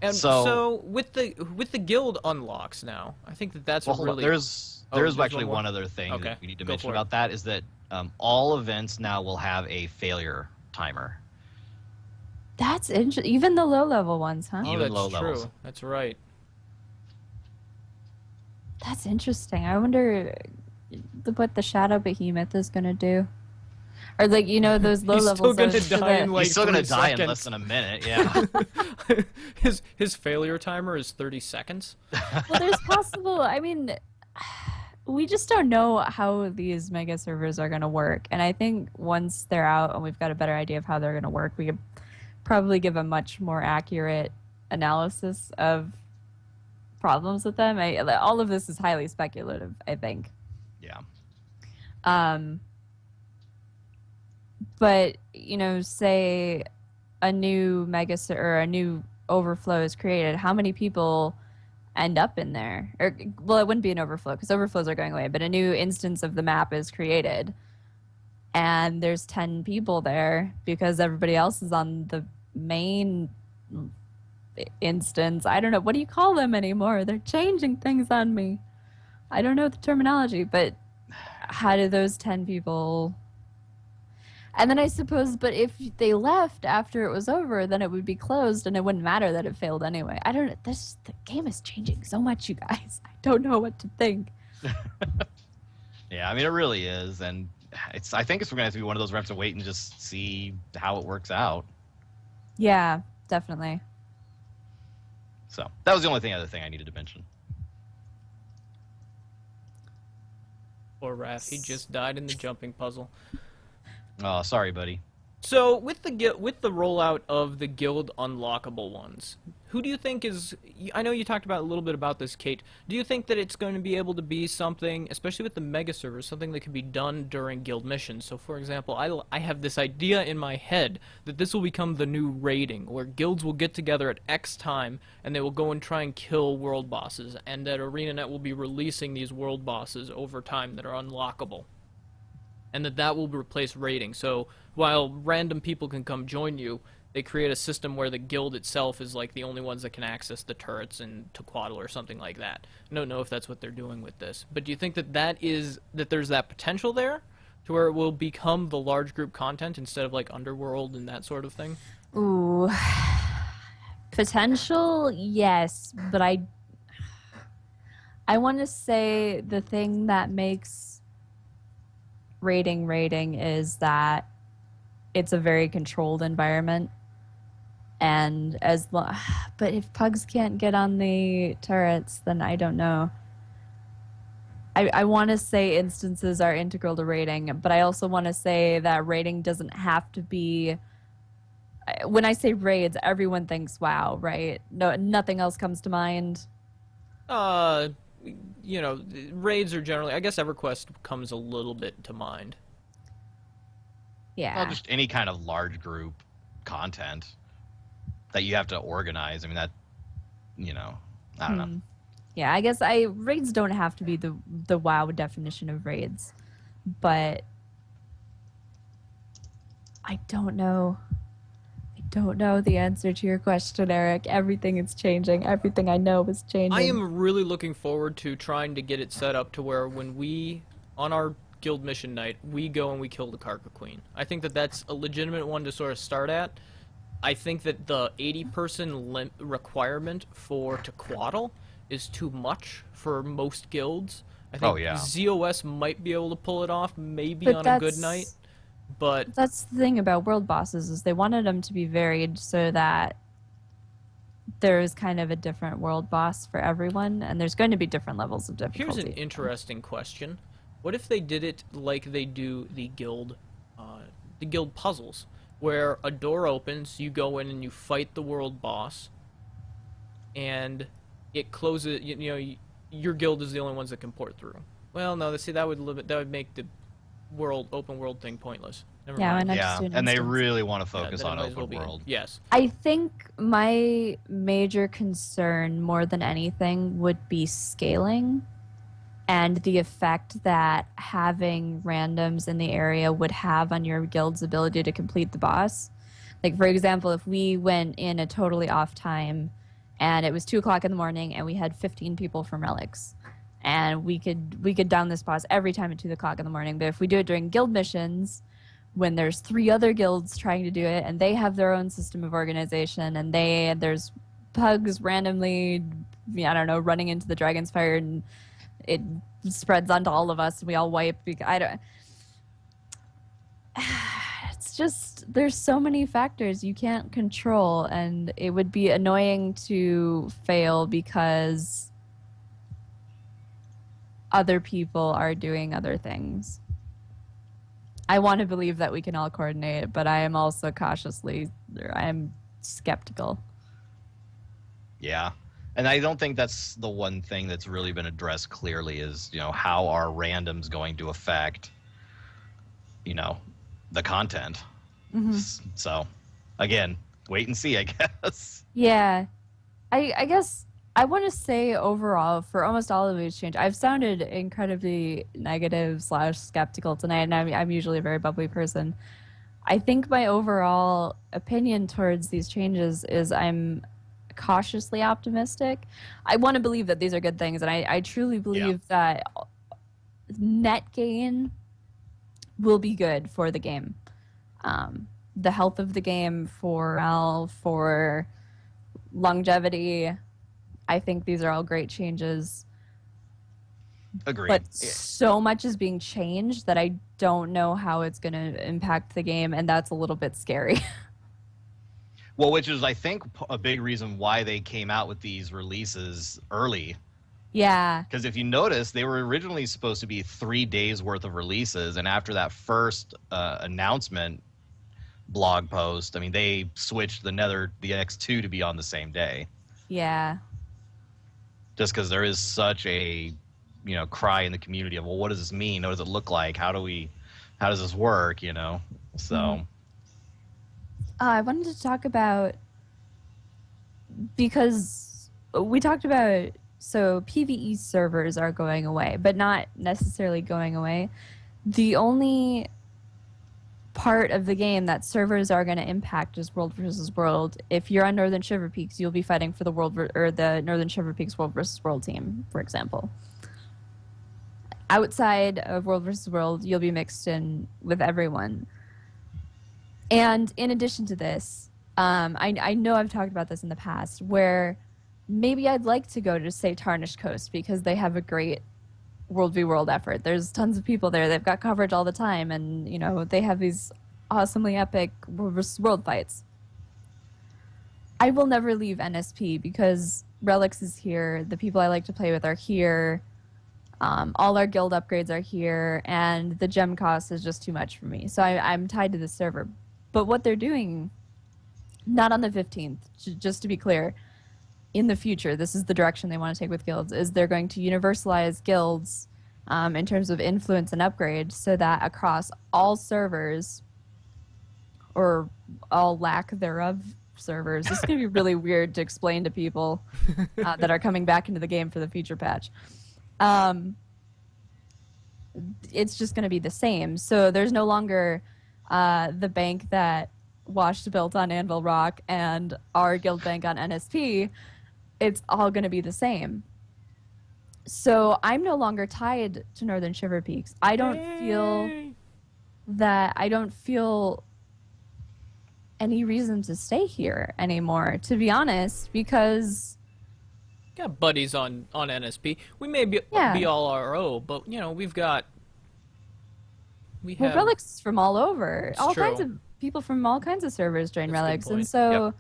And So- so with the guild unlocks now, I think that's Well, hold on. really There's there's actually one more? one other thing Okay, that we need to go mention for it. about that is that all events now will have a failure timer. That's interesting. Even the low level ones, huh? Oh, even that's low true. levels. That's right. That's interesting. I wonder what the Shadow Behemoth is going to do. Or like, those low He's still levels. gonna those- so die that- in like He's still going to 3 die in seconds. less than a minute, yeah. his failure timer is 30 seconds. Well, there's possible. I mean, we just don't know how these mega servers are going to work. And I think once they're out and we've got a better idea of how they're going to work, we could probably give a much more accurate analysis of problems with them. All of this is highly speculative, I think. Yeah. But say a new or a new overflow is created, how many people end up in there? Or, well, it wouldn't be an overflow because overflows are going away, but a new instance of the map is created. and there's 10 people there because everybody else is on the main instance. I don't know. What do you call them anymore? They're changing things on me. I don't know the terminology, but how do those 10 people... And then I suppose, but if they left after it was over, then it would be closed and it wouldn't matter that it failed anyway. I don't know. The game is changing so much, you guys. I don't know what to think. Yeah, I mean, it really is. And I think it's going to have to be one of those where I have to wait and just see how it works out. Yeah, definitely. So that was the only other thing I needed to mention. Poor Raph, he just died in the jumping puzzle. Oh, sorry, buddy. So with the rollout of the guild unlockable ones, who do you think is? I know you talked about a little bit about this, Kate. Do you think that it's going to be able to be something, especially with the mega servers, something that can be done during guild missions? So, for example, I have this idea in my head that this will become the new raiding, where guilds will get together at X time and they will go and try and kill world bosses, and that ArenaNet will be releasing these world bosses over time that are unlockable. And that will replace raiding. So while random people can come join you, they create a system where the guild itself is like the only ones that can access the turrets and Tequatl or something like that. I don't know if that's what they're doing with this. But do you think that there's that potential there to where it will become the large group content instead of like Underworld and that sort of thing? Ooh. Potential, yes. But I want to say the thing that makes raiding is that it's a very controlled environment, and but if pugs can't get on the turrets, then I don't know. I want to say instances are integral to raiding, but I also want to say that raiding doesn't have to be... When I say raids, everyone thinks WoW, right? No, nothing else comes to mind. You know, raids are generally, I guess EverQuest comes a little bit to mind. Yeah. Well, just any kind of large group content that you have to organize. I mean, that, I don't know. Yeah, I guess raids don't have to be the WoW definition of raids, but I don't know. I don't know the answer to your question, Eric. Everything is changing. Everything I know is changing. I am really looking forward to trying to get it set up to where when we, on our guild mission night, we go and we kill the Karka Queen. I think that that's a legitimate one to sort of start at. I think that the 80-person requirement for Tequatl is too much for most guilds. I think ZOS might be able to pull it off, maybe on a good night. But that's the thing about world bosses, is they wanted them to be varied so that there's kind of a different world boss for everyone, and there's going to be different levels of difficulty. Here's an interesting question. What if they did it like they do the guild puzzles, where a door opens, you go in and you fight the world boss, and it closes, your guild is the only ones that can port through. Well, no, see, that would make the open world thing pointless. Never mind. And they really want to focus on open world. Yes. I think my major concern more than anything would be scaling and the effect that having randoms in the area would have on your guild's ability to complete the boss. Like, for example, if we went in a totally off time and it was 2 o'clock in the morning and we had 15 people from Relics, and we could down this boss every time at 2 o'clock in the morning. But if we do it during guild missions, when there's 3 other guilds trying to do it, and they have their own system of organization, and there's pugs randomly, I don't know, running into the Dragon's Fire, and it spreads onto all of us, and we all wipe. It's just, there's so many factors you can't control, and it would be annoying to fail because other people are doing other things. I want to believe that we can all coordinate, but I am also I am skeptical. Yeah. And I don't think that's the one thing that's really been addressed clearly is, how are randoms going to affect, the content. Mm-hmm. So, again, wait and see, I guess. Yeah. I guess I want to say overall, for almost all of these changes, I've sounded incredibly negative / skeptical tonight, and I'm usually a very bubbly person. I think my overall opinion towards these changes is I'm cautiously optimistic. I want to believe that these are good things, and I truly believe that net gain will be good for the game. The health of the game, for morale, for longevity. I think these are all great changes. Agreed. But so much is being changed that I don't know how it's going to impact the game, and that's a little bit scary. Well, which is, I think, a big reason why they came out with these releases early. Yeah. Because if you notice, they were originally supposed to be 3 days worth of releases, and after that first announcement blog post, I mean, they switched the X2 to be on the same day. Yeah. Just because there is such a, cry in the community of, well, what does this mean? What does it look like? How does this work? So. Mm-hmm. I wanted to talk about, because we talked about, so PvE servers are going away, but not necessarily going away. The only part of the game that servers are going to impact is World versus World. If you're on Northern Shiver Peaks, you'll be fighting for the Northern Shiver Peaks World versus World team, for example. Outside of World versus World, you'll be mixed in with everyone. And in addition to this, I know I've talked about this in the past, where maybe I'd like to go to, say, Tarnished Coast, because they have a great World v World effort. There's tons of people there. They've got coverage all the time, and, they have these awesomely epic World versus World fights. I will never leave NSP because Relics is here, the people I like to play with are here, all our guild upgrades are here, and the gem cost is just too much for me. So I'm tied to the server. But what they're doing, not on the 15th, just to be clear, in the future, this is the direction they want to take with guilds, is they're going to universalize guilds in terms of influence and upgrade, so that across all servers, or all lack thereof servers, this is going to be really weird to explain to people that are coming back into the game for the feature patch. It's just going to be the same. So there's no longer the bank that Washed built on Anvil Rock and our guild bank on NSP. It's all going to be the same. So I'm no longer tied to Northern Shiver Peaks. I don't feel any reason to stay here anymore, to be honest, because got buddies on NSP. We may be all RO, but we have Relics from all over. It's all true. Kinds of people from all kinds of servers join That's a good Relics, point. and so Yep.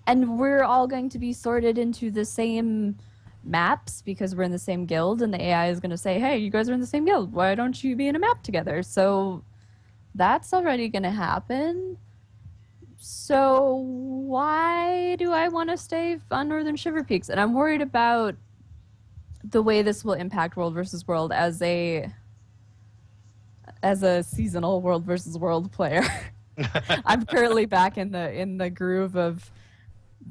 and we're all going to be sorted into the same maps because we're in the same guild, and the AI is going to say, hey, you guys are in the same guild, why don't you be in a map together? So that's already going to happen. So why do I want to stay on Northern Shiver Peaks? And I'm worried about the way this will impact World versus World as a seasonal World versus World player. I'm currently back in the groove of,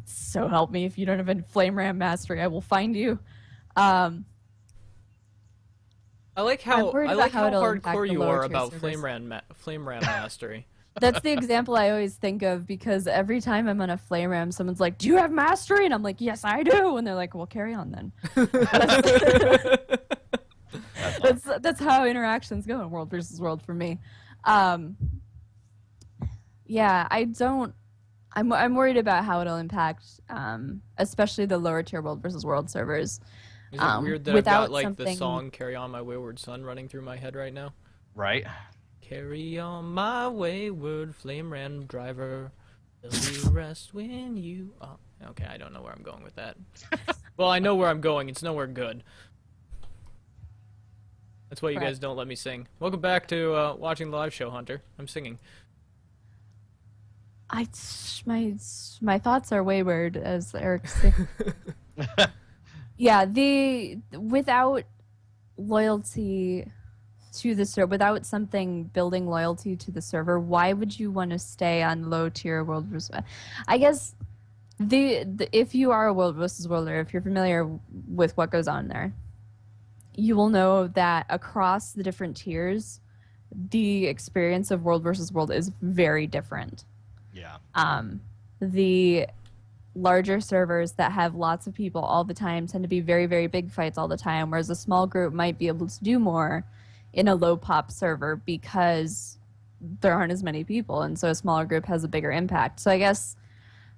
so help me, if you don't have a Flame Ram mastery, I will find you. I like how I'm worried about how it'll impact hardcore the you lower are tier about servers. Flame Ram mastery. That's the example I always think of, because every time I'm on a Flame Ram, someone's like, do you have mastery? And I'm like, yes, I do. And they're like, well, carry on then. That's how interactions go in World versus World for me. Yeah, I'm worried about how it'll impact, especially the lower tier World versus World servers. Is it weird that I've without got like the something- song "Carry On My Wayward Son" running through my head right now? Right? Carry on my wayward flame ram driver, will you rest when you... Oh, okay, I don't know where I'm going with that. Well, I know where I'm going. It's nowhere good. That's why you guys don't let me sing. Welcome back to watching the live show, Hunter. I'm singing. My thoughts are wayward, as Eric said. Yeah, without loyalty to the server, without something building loyalty to the server, why would you want to stay on low tier World versus? I guess the if you are a World versus Worlder, if you're familiar with what goes on there, you will know that across the different tiers, the experience of World versus World is very different. Yeah. The larger servers that have lots of people all the time tend to be very, very big fights all the time, whereas a small group might be able to do more in a low pop server because there aren't as many people, and so a smaller group has a bigger impact. So I guess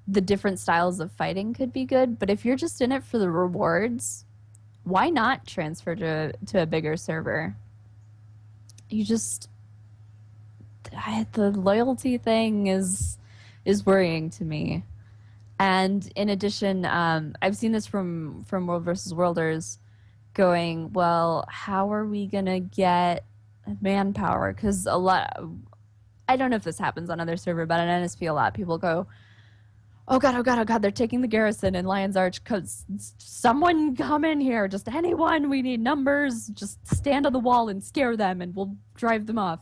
the different styles of fighting could be good, but if you're just in it for the rewards, why not transfer to a bigger server? You just the loyalty thing is worrying to me. And in addition, I've seen this from World versus Worlders going, well, how are we gonna get manpower? Because I don't know if this happens on other server, but on NSP a lot people go, oh god, oh god, oh god, they're taking the garrison in Lion's Arch. Someone come in here, just anyone. We need numbers. Just stand on the wall and scare them, and we'll drive them off.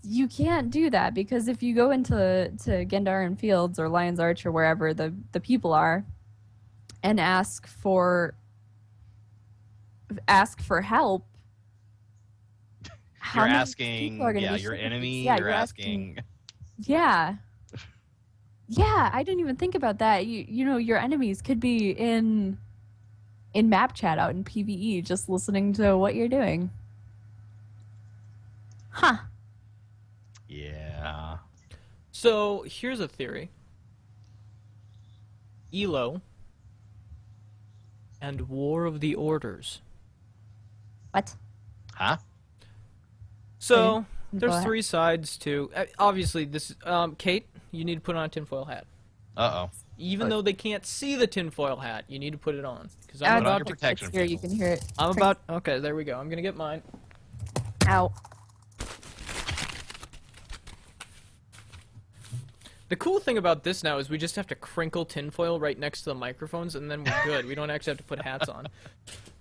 You can't do that because if you go into Gendaren Fields or Lion's Arch or wherever the people are and ask for help, You're asking, yeah, your enemy, yeah, you're asking. Yeah. Yeah, I didn't even think about that. You know, your enemies could be in map chat out in PvE just listening to what you're doing. Huh. Yeah. So here's a theory. ELO and War of the Orders. What? Huh? So Go there's ahead. 3 sides to obviously this. Kate, you need to put on a tinfoil hat. Uh-oh. Even though they can't see the tinfoil hat, you need to put it on because Put I'm on about your to. protection. Here, you can hear it. I'm about. Okay, there we go. I'm gonna get mine. Ow. The cool thing about this now is we just have to crinkle tinfoil right next to the microphones, and then we're good. We don't actually have to put hats on.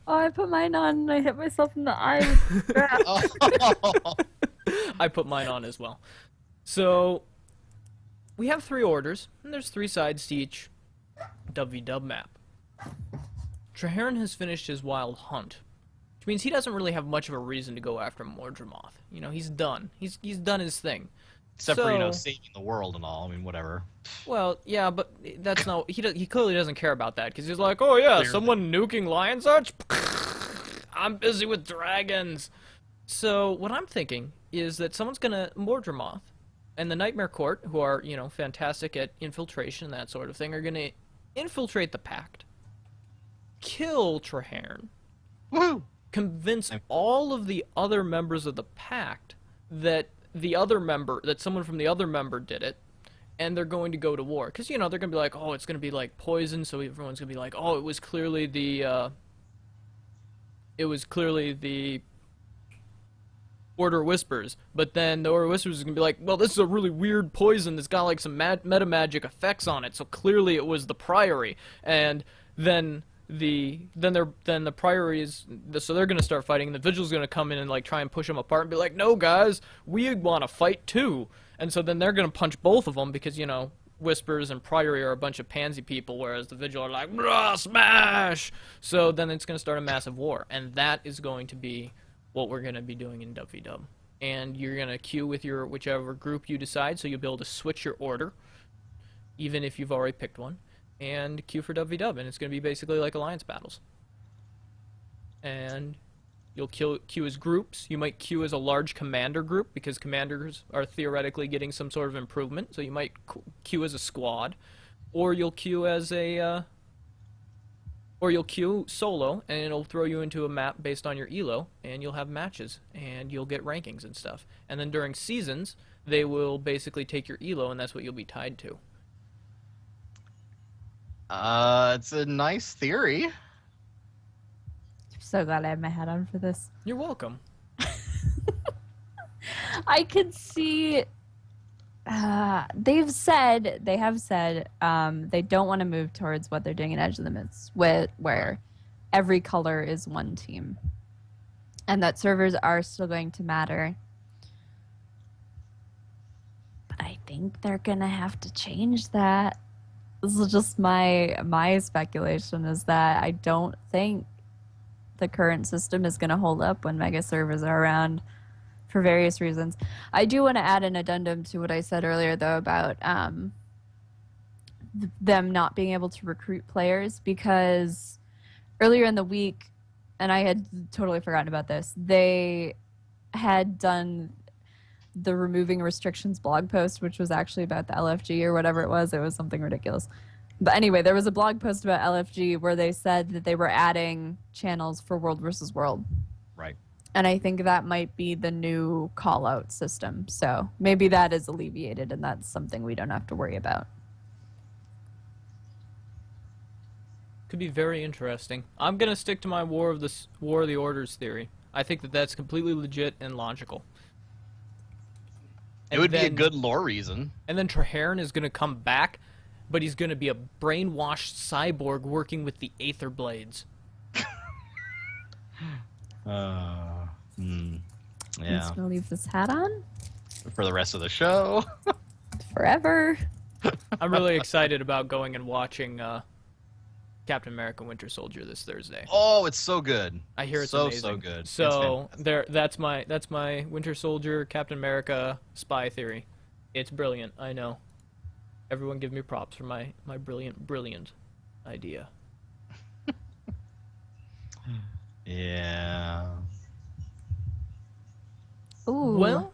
Oh, I put mine on and I hit myself in the eye with that. Oh. I put mine on as well. So we have 3 orders, and there's 3 sides to each WW map. Traharan has finished his wild hunt, which means he doesn't really have much of a reason to go after Mordremoth. You know, he's done. He's done his thing. Except for, you know, So- saving the world and all. I mean, whatever. Well, yeah, but that's not. He clearly doesn't care about that because he's like, oh yeah, Clearly. someone nuking Lion's Arch. I'm busy with dragons. So what I'm thinking is that someone's gonna Mordremoth, and the Nightmare Court, who are fantastic at infiltration and that sort of thing, are gonna infiltrate the Pact, kill Traharan, Woohoo! convince all of the other members of the Pact that someone from the other member did it, and they're going to go to war. Because, they're going to be like, oh, it's going to be like poison, so everyone's going to be like, oh, it was clearly the Order Whispers. But then the Order Whispers is going to be like, well, this is a really weird poison that's got like some meta magic effects on it, so clearly it was the Priory. And then the Priory is, so they're gonna start fighting, and the Vigil's gonna come in and like try and push them apart and be like, no guys, we want to fight too. And so then they're gonna punch both of them because Whispers and Priory are a bunch of pansy people, whereas the Vigil are like, "Rah, smash!" So then it's gonna start a massive war, and that is going to be what we're gonna be doing in WW. And you're gonna queue with your whichever group you decide, so you'll be able to switch your order, even if you've already picked one, and queue for WW, and it's going to be basically like alliance battles. And you'll queue as groups. You might queue as a large commander group because commanders are theoretically getting some sort of improvement. So you might queue as a squad, or you'll queue as or you'll queue solo, and it'll throw you into a map based on your elo, and you'll have matches, and you'll get rankings and stuff. And then during seasons, they will basically take your elo, and that's what you'll be tied to. It's a nice theory. I'm so glad I have my hat on for this. You're welcome. I could see. They have said they don't want to move towards what they're doing in Edge of the Myths, where every color is one team, and that servers are still going to matter. But I think they're gonna have to change that. this is just my speculation is that I don't think the current system is going to hold up when mega servers are around for various reasons. I do want to add an addendum to what I said earlier, though, about them not being able to recruit players, because earlier in the week, and I had totally forgotten about this, they had done the removing restrictions blog post, which was actually about the LFG or whatever it was. It was something ridiculous. But anyway, there was a blog post about LFG where they said that they were adding channels for World versus World. Right. And I think that might be the new call-out system. So maybe that is alleviated, and that's something we don't have to worry about. Could be very interesting. I'm gonna stick to my War of the Orders theory. I think that that's completely legit and logical. It would be a good lore reason. And then Traherne is gonna come back, but he's gonna be a brainwashed cyborg working with the Aether Blades. Yeah. I'm just gonna leave this hat on For the rest of the show. forever. I'm really excited about going and watching Captain America: Winter Soldier this Thursday. Oh, it's so good. I hear it's so amazing. so good. So that's my Winter Soldier Captain America spy theory. It's brilliant. I know. Everyone give me props for my brilliant idea. Yeah. Ooh. Well.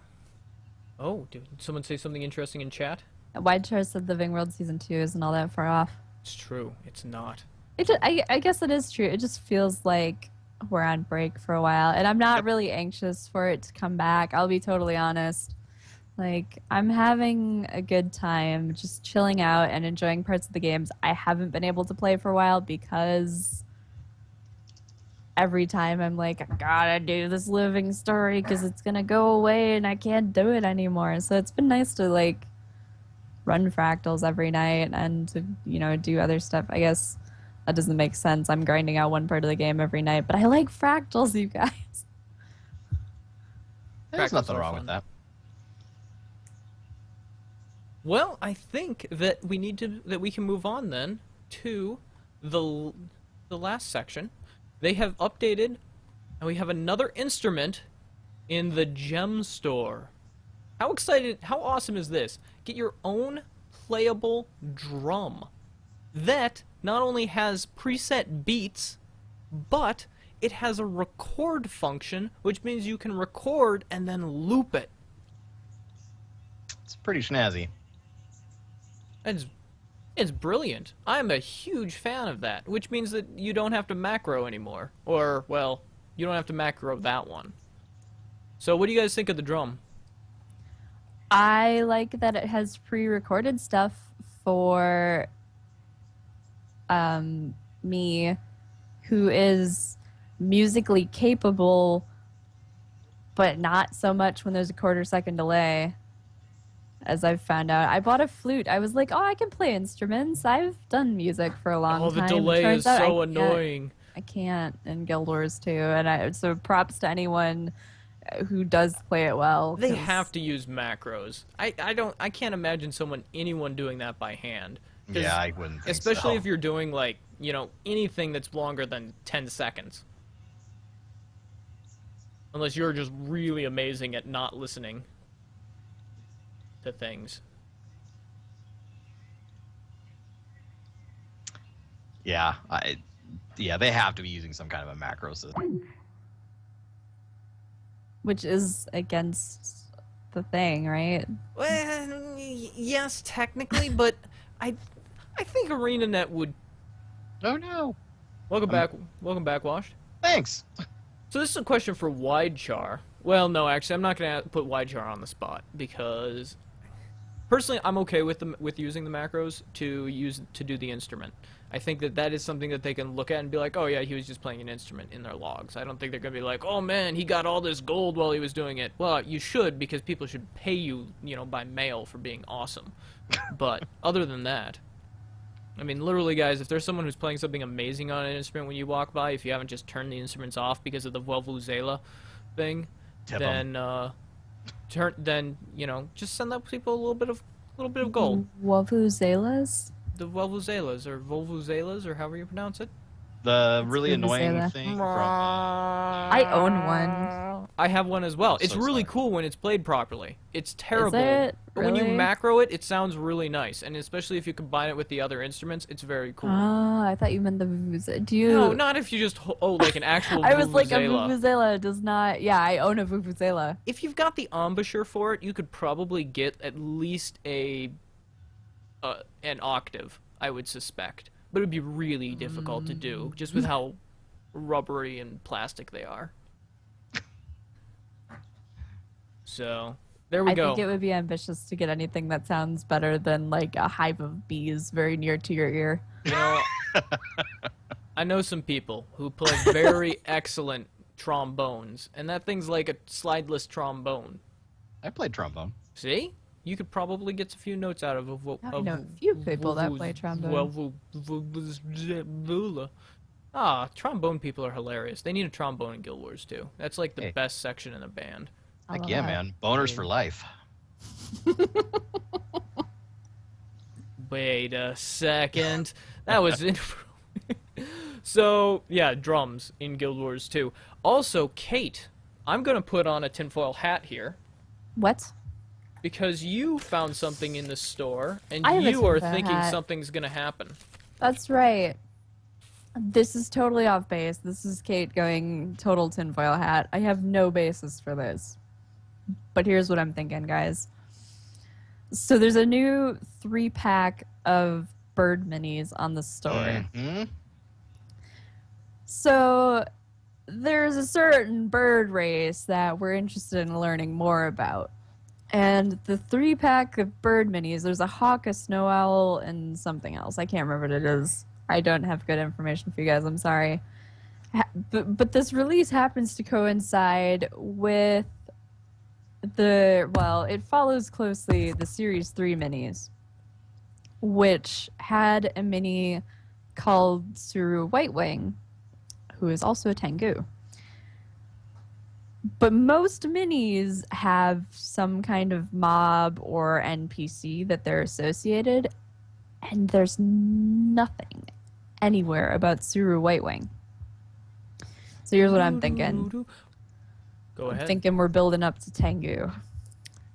Oh, did someone say something interesting in chat? Wide Char said Living World Season 2 isn't all that far off. It's true. It's not. I guess it is true. It just feels like we're on break for a while, and I'm not really anxious for it to come back. I'll be totally honest. Like, I'm having a good time just chilling out and enjoying parts of the games I haven't been able to play for a while, because every time I'm like, I gotta do this living story because it's gonna go away and I can't do it anymore. So it's been nice to, like, run fractals every night and to, do other stuff. I guess that doesn't make sense. I'm grinding out one part of the game every night, but I like fractals, you guys. There's Fractals nothing are wrong fun. with that. Well, I think that we can move on then to the last section. They have updated, and we have another instrument in the gem store. How awesome is this? Get your own playable drum that not only has preset beats, but it has a record function, which means you can record and then loop it. It's pretty snazzy. It's brilliant. I'm a huge fan of that, which means that you don't have to macro anymore. Or, well, you don't have to macro that one. So what do you guys think of the drum? I like that it has pre-recorded stuff for me, who is musically capable, but not so much when there's a quarter-second delay, as I've found out. I bought a flute. I was like, oh, I can play instruments. I've done music for a long time. Oh, the delay Turns is out so annoying. I can't in Guild Wars 2, and so props to anyone who does play it well. They have to use macros. I can't imagine anyone doing that by hand. Yeah, I wouldn't think especially so. if you're doing, like, anything that's longer than 10 seconds. Unless you're just really amazing at not listening to things. Yeah, they have to be using some kind of a macro system. Which is against the thing, right? Well, yes, technically, but I think ArenaNet would. Oh no! Welcome back, Washed. Thanks. So this is a question for Widechar. Well, no, actually, I'm not gonna put Widechar on the spot because personally, I'm okay with using the macros to do the instrument. I think that is something that they can look at and be like, oh yeah, he was just playing an instrument in their logs. I don't think they're gonna be like, oh man, he got all this gold while he was doing it. Well, you should, because people should pay you, by mail for being awesome. But other than that, I mean, literally, guys, if there's someone who's playing something amazing on an instrument when you walk by, if you haven't just turned the instruments off because of the Vuvuzela thing, Tip 'em. then just send those people a little bit of gold. Vuvuzelas? the Vuvuzelas or Volvuzelas or however you pronounce it. The It's really annoying Vuvuzela. thing from I own one. I have one as well. I'm It's so really sorry. cool when it's played properly. It's terrible. it? But when you Really? macro it, it sounds really nice, and especially if you combine it with the other instruments, it's very cool. Oh, I thought you meant the vuvuzela. Do you? No, not if you just like an actual I was like, a vuvuzela. vuvuzela does not. Yeah, I own a vuvuzela. If you've got the embouchure for it, you could probably get at least an octave, I would suspect. But it would be really difficult to do, just with how rubbery and plastic they are. So, there we I go. think it would be ambitious to get anything that sounds better than like a hive of bees very near to your ear. You know, I know some people who play very excellent trombones, and that thing's like a slideless trombone. I played trombone. See? You could probably get a few notes out of a I know a few people that play trombone. Vuvuzela. Ah, trombone people are hilarious. They need a trombone in Guild Wars too. That's like the Hey. best section in the band. I Heck love yeah, that. man. Boners for life. Wait a second. That was it. So, yeah, drums in Guild Wars 2. Also, Kate, I'm going to put on a tinfoil hat here What? because you found something in the store and I have a you are tinfoil thinking hat. something's going to happen. That's right. This is totally off base. This is Kate going total tinfoil hat. I have no basis for this. But here's what I'm thinking, guys. So there's a new 3-pack of bird minis on the store. Mhm. So there's a certain bird race that we're interested in learning more about. And the 3-pack of bird minis, there's a hawk, a snow owl, and something else. I can't remember what it is. I don't have good information for you guys. I'm sorry. But this release happens to coincide with it follows closely the Series 3 minis, which had a mini called Suru Whitewing, who is also a Tengu. But most minis have some kind of mob or NPC that they're associated, and there's nothing anywhere about Suru Whitewing. So here's what I'm thinking. Go I'm ahead. thinking we're building up to Tengu.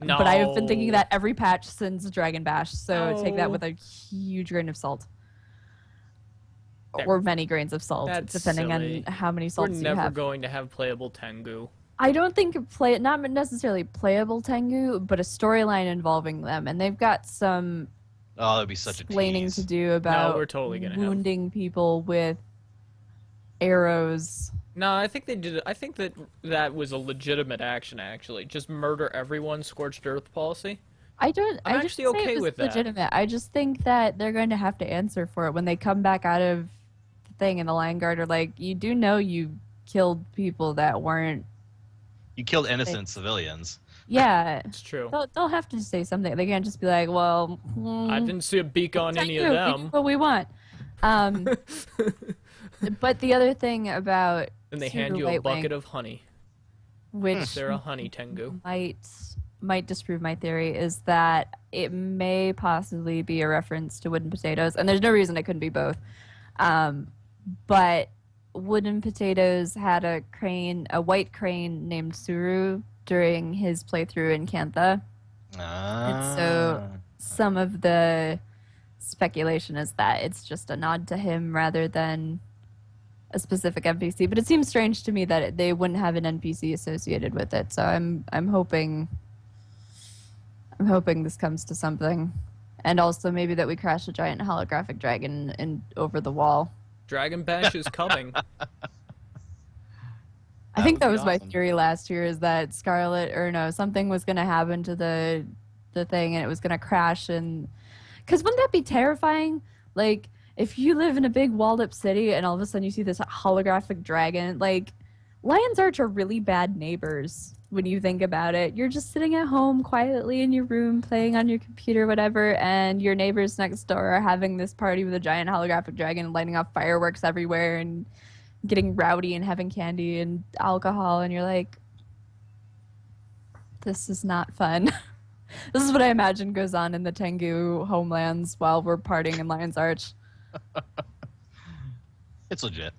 No. But I have been thinking that every patch since Dragon Bash, so take that No. with a huge grain of salt. That- Or many grains of salt, That's depending silly. on how many We're salts you never have. going to have playable Tengu. I don't think not necessarily playable Tengu, but a storyline involving them, and they've got some Oh, that'd be such a explaining tease. to do about we're totally gonna have- wounding people with arrows. No, I think they did. I think that was a legitimate action. Actually, just murder everyone, scorched earth policy. I don't. I'm I just actually say okay it was with that. legitimate. I just think that they're going to have to answer for it when they come back out of the thing, and the Lion Guard are like, "You do know you killed people that weren't." You killed innocent civilians. Yeah, It's true. they'll have to say something. They can't just be like, "Well, I didn't see a beak on any of We do them. what we want." But the other thing about And they Suru hand you a Whitewing, bucket of honey. which They're a honey Tengu. might disprove my theory, is that it may possibly be a reference to wooden potatoes, and there's no reason it couldn't be both. But wooden potatoes had a white crane named Suru during his playthrough in Kantha. Ah. so- Some of the speculation is that it's just a nod to him rather than a specific NPC. But it seems strange to me that they wouldn't have an NPC associated with it. So I'm hoping this comes to something, and also maybe that we crash a giant holographic dragon over the wall. Dragon Bash is coming. I think would that be was my awesome. theory last year, is that something was going to happen to the thing and it was going to crash. And because wouldn't that be terrifying? Like, if you live in a big walled up city and all of a sudden you see this holographic dragon, like, Lions Arch are really bad neighbors when you think about it. You're just sitting at home quietly in your room playing on your computer, whatever, and your neighbors next door are having this party with a giant holographic dragon, lighting off fireworks everywhere and getting rowdy and having candy and alcohol, and you're like, this is not fun. This is what I imagine goes on in the Tengu homelands while we're partying in Lion's Arch. It's legit.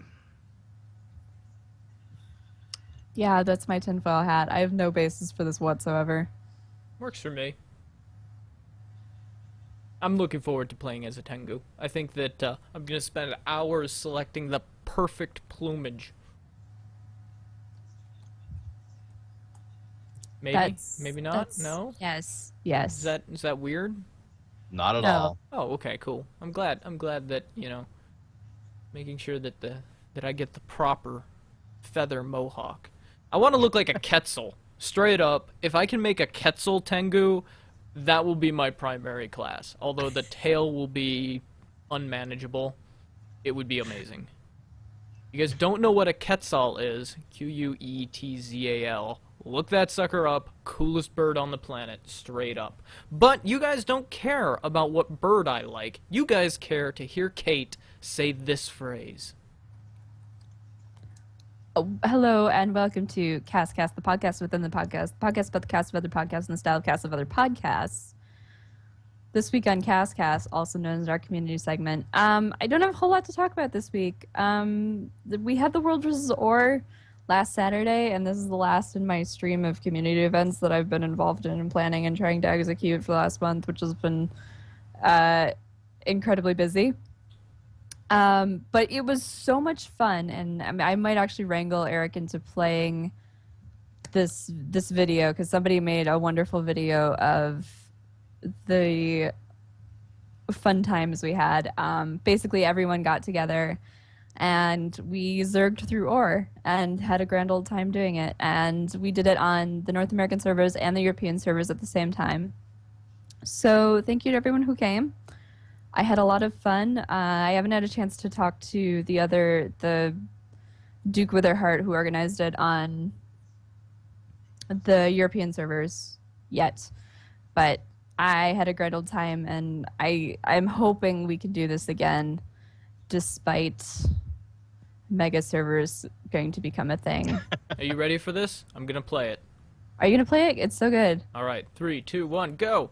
Yeah, that's my tinfoil hat. I have no basis for this whatsoever. Works for me. I'm looking forward to playing as a Tengu. I think that I'm going to spend hours selecting the perfect plumage. Maybe? Maybe not? No? Yes. Yes. Is that weird? Not at No. all. Oh, okay, cool. I'm glad that, making sure that that I get the proper feather mohawk. I want to look like a Quetzal. Straight up, if I can make a Quetzal Tengu, that will be my primary class. Although the tail will be unmanageable, it would be amazing. You guys don't know what a Quetzal is? Quetzal. Look that sucker up. Coolest bird on the planet, straight up. But you guys don't care about what bird I like. You guys care to hear Kate say this phrase. Oh, hello and welcome to Cast, the podcast within the podcast about the cast of other podcasts and the style of cast of other podcasts. This week on Cast, also known as our community segment. I don't have a whole lot to talk about this week. We had the World vs. Orr last Saturday, and this is the last in my stream of community events that I've been involved in and planning and trying to execute for the last month, which has been incredibly busy. But it was so much fun, and I might actually wrangle Eric into playing this video because somebody made a wonderful video of the fun times we had. Basically, everyone got together and we zerged through Orr and had a grand old time doing it. And we did it on the North American servers and the European servers at the same time. So thank you to everyone who came. I had a lot of fun. I haven't had a chance to talk to the Duke Witherheart who organized it on the European servers yet, but I had a great old time, and I'm hoping we can do this again, despite mega servers going to become a thing. Are you ready for this? I'm gonna play it. Are you gonna play it? It's so good. All right, 3, 2, 1, go!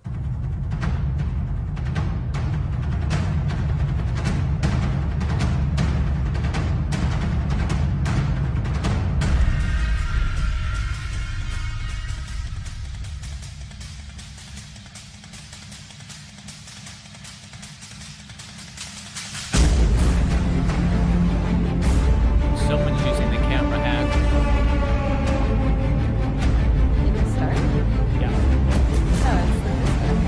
Someone's using the camera hack. Did it start? Yeah. Oh, it's like this stuff.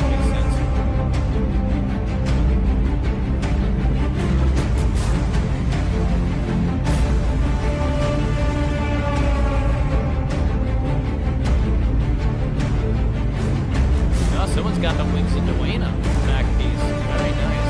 Makes sense. Oh, someone's got the wings of Dwayne back piece. Very nice.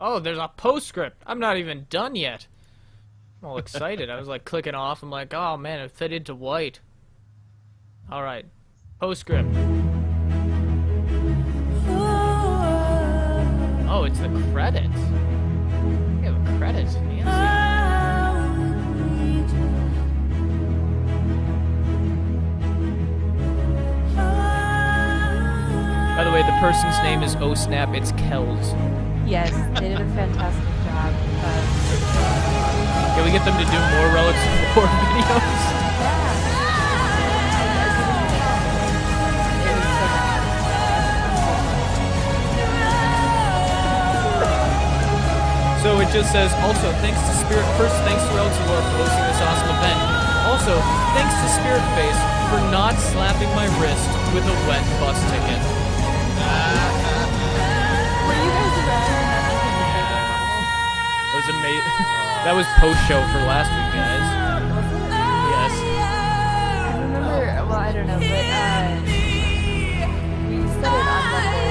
Oh, there's a postscript. I'm not even done yet. I'm all excited. I was like clicking off. I'm like, oh man, it fit into white. All right, postscript. Oh, it's the credits. We have a credits. Fancy. By the way, the person's name is Oh Snap. It's Kells. Yes, they did a fantastic job. Can we get them to do more Relics of Orr videos? So it just says, also, thanks to Spirit. First, thanks to Relics of Orr for hosting this awesome event. Also, thanks to Spirit Face for not slapping my wrist with a wet bus ticket. Were you guys around? That was amazing. That was post-show for last week, guys. Yes. I remember, well, I don't know, but we said it on Monday.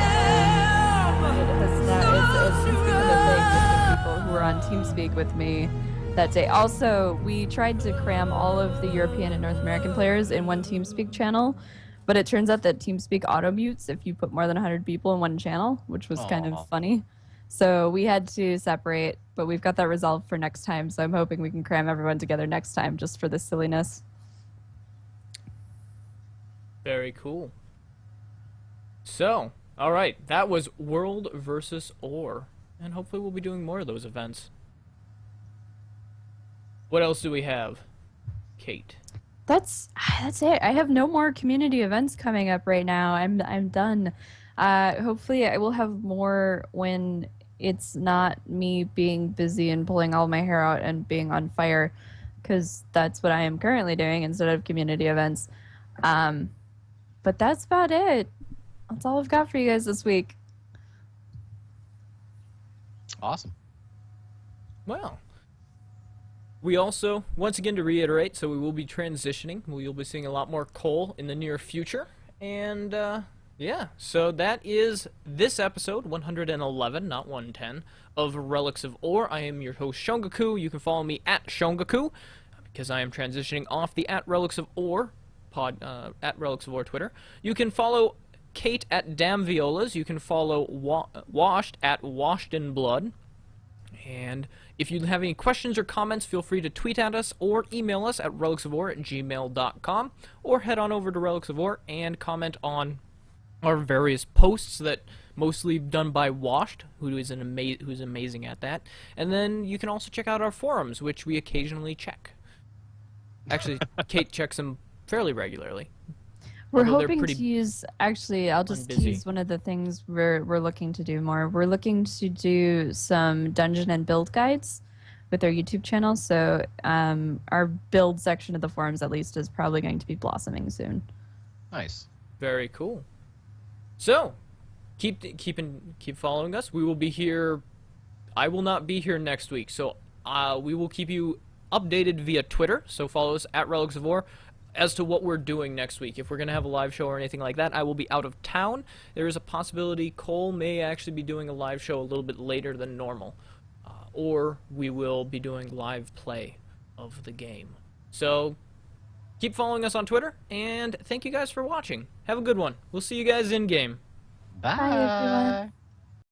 It seems to become a thing with the people who were on TeamSpeak with me that day. Also, we tried to cram all of the European and North American players in one TeamSpeak channel, but it turns out that TeamSpeak auto-mutes if you put more than 100 people in one channel, which was kind of funny. So we had to separate, but we've got that resolved for next time, so I'm hoping we can cram everyone together next time just for this silliness. Very cool. So, all right, that was World versus Orr, and hopefully we'll be doing more of those events. What else do we have, Kate? That's it. I have no more community events coming up right now. I'm done. Hopefully I will have more when it's not me being busy and pulling all my hair out and being on fire, because that's what I am currently doing instead of community events. But that's about it. That's all I've got for you guys this week. Awesome. Well, we also, once again to reiterate, so we will be transitioning. We will be seeing a lot more Cole in the near future. And, yeah, so that is this episode, 111, not 110, of Relics of Orr. I am your host, Shongaku. You can follow me at Shongaku, because I am transitioning off the at Relics of Orr at Relics of Orr Twitter. You can follow Kate at MegaVuvuzelas. You can follow Washed at Washed in Blood. And if you have any questions or comments, feel free to tweet at us or email us at relicsofOrr@gmail.com, or head on over to Relics of Orr and comment on our various posts that mostly done by Washed, who's amazing at that. And then you can also check out our forums, which we occasionally check. Actually, Kate checks them fairly regularly. We're Although they're hoping pretty to use, actually, I'll just unbusy. tease one of the things we're looking to do more. We're looking to do some dungeon and build guides with our YouTube channel, so our build section of the forums, at least, is probably going to be blossoming soon. Nice. Very cool. So, keep following us. We will be here. I will not be here next week, so we will keep you updated via Twitter. So follow us at Relics of Orr as to what we're doing next week. If we're gonna have a live show or anything like that, I will be out of town. There is a possibility Cole may actually be doing a live show a little bit later than normal, or we will be doing live play of the game. So keep following us on Twitter, and thank you guys for watching. Have a good one. We'll see you guys in game. Bye. Bye, everyone.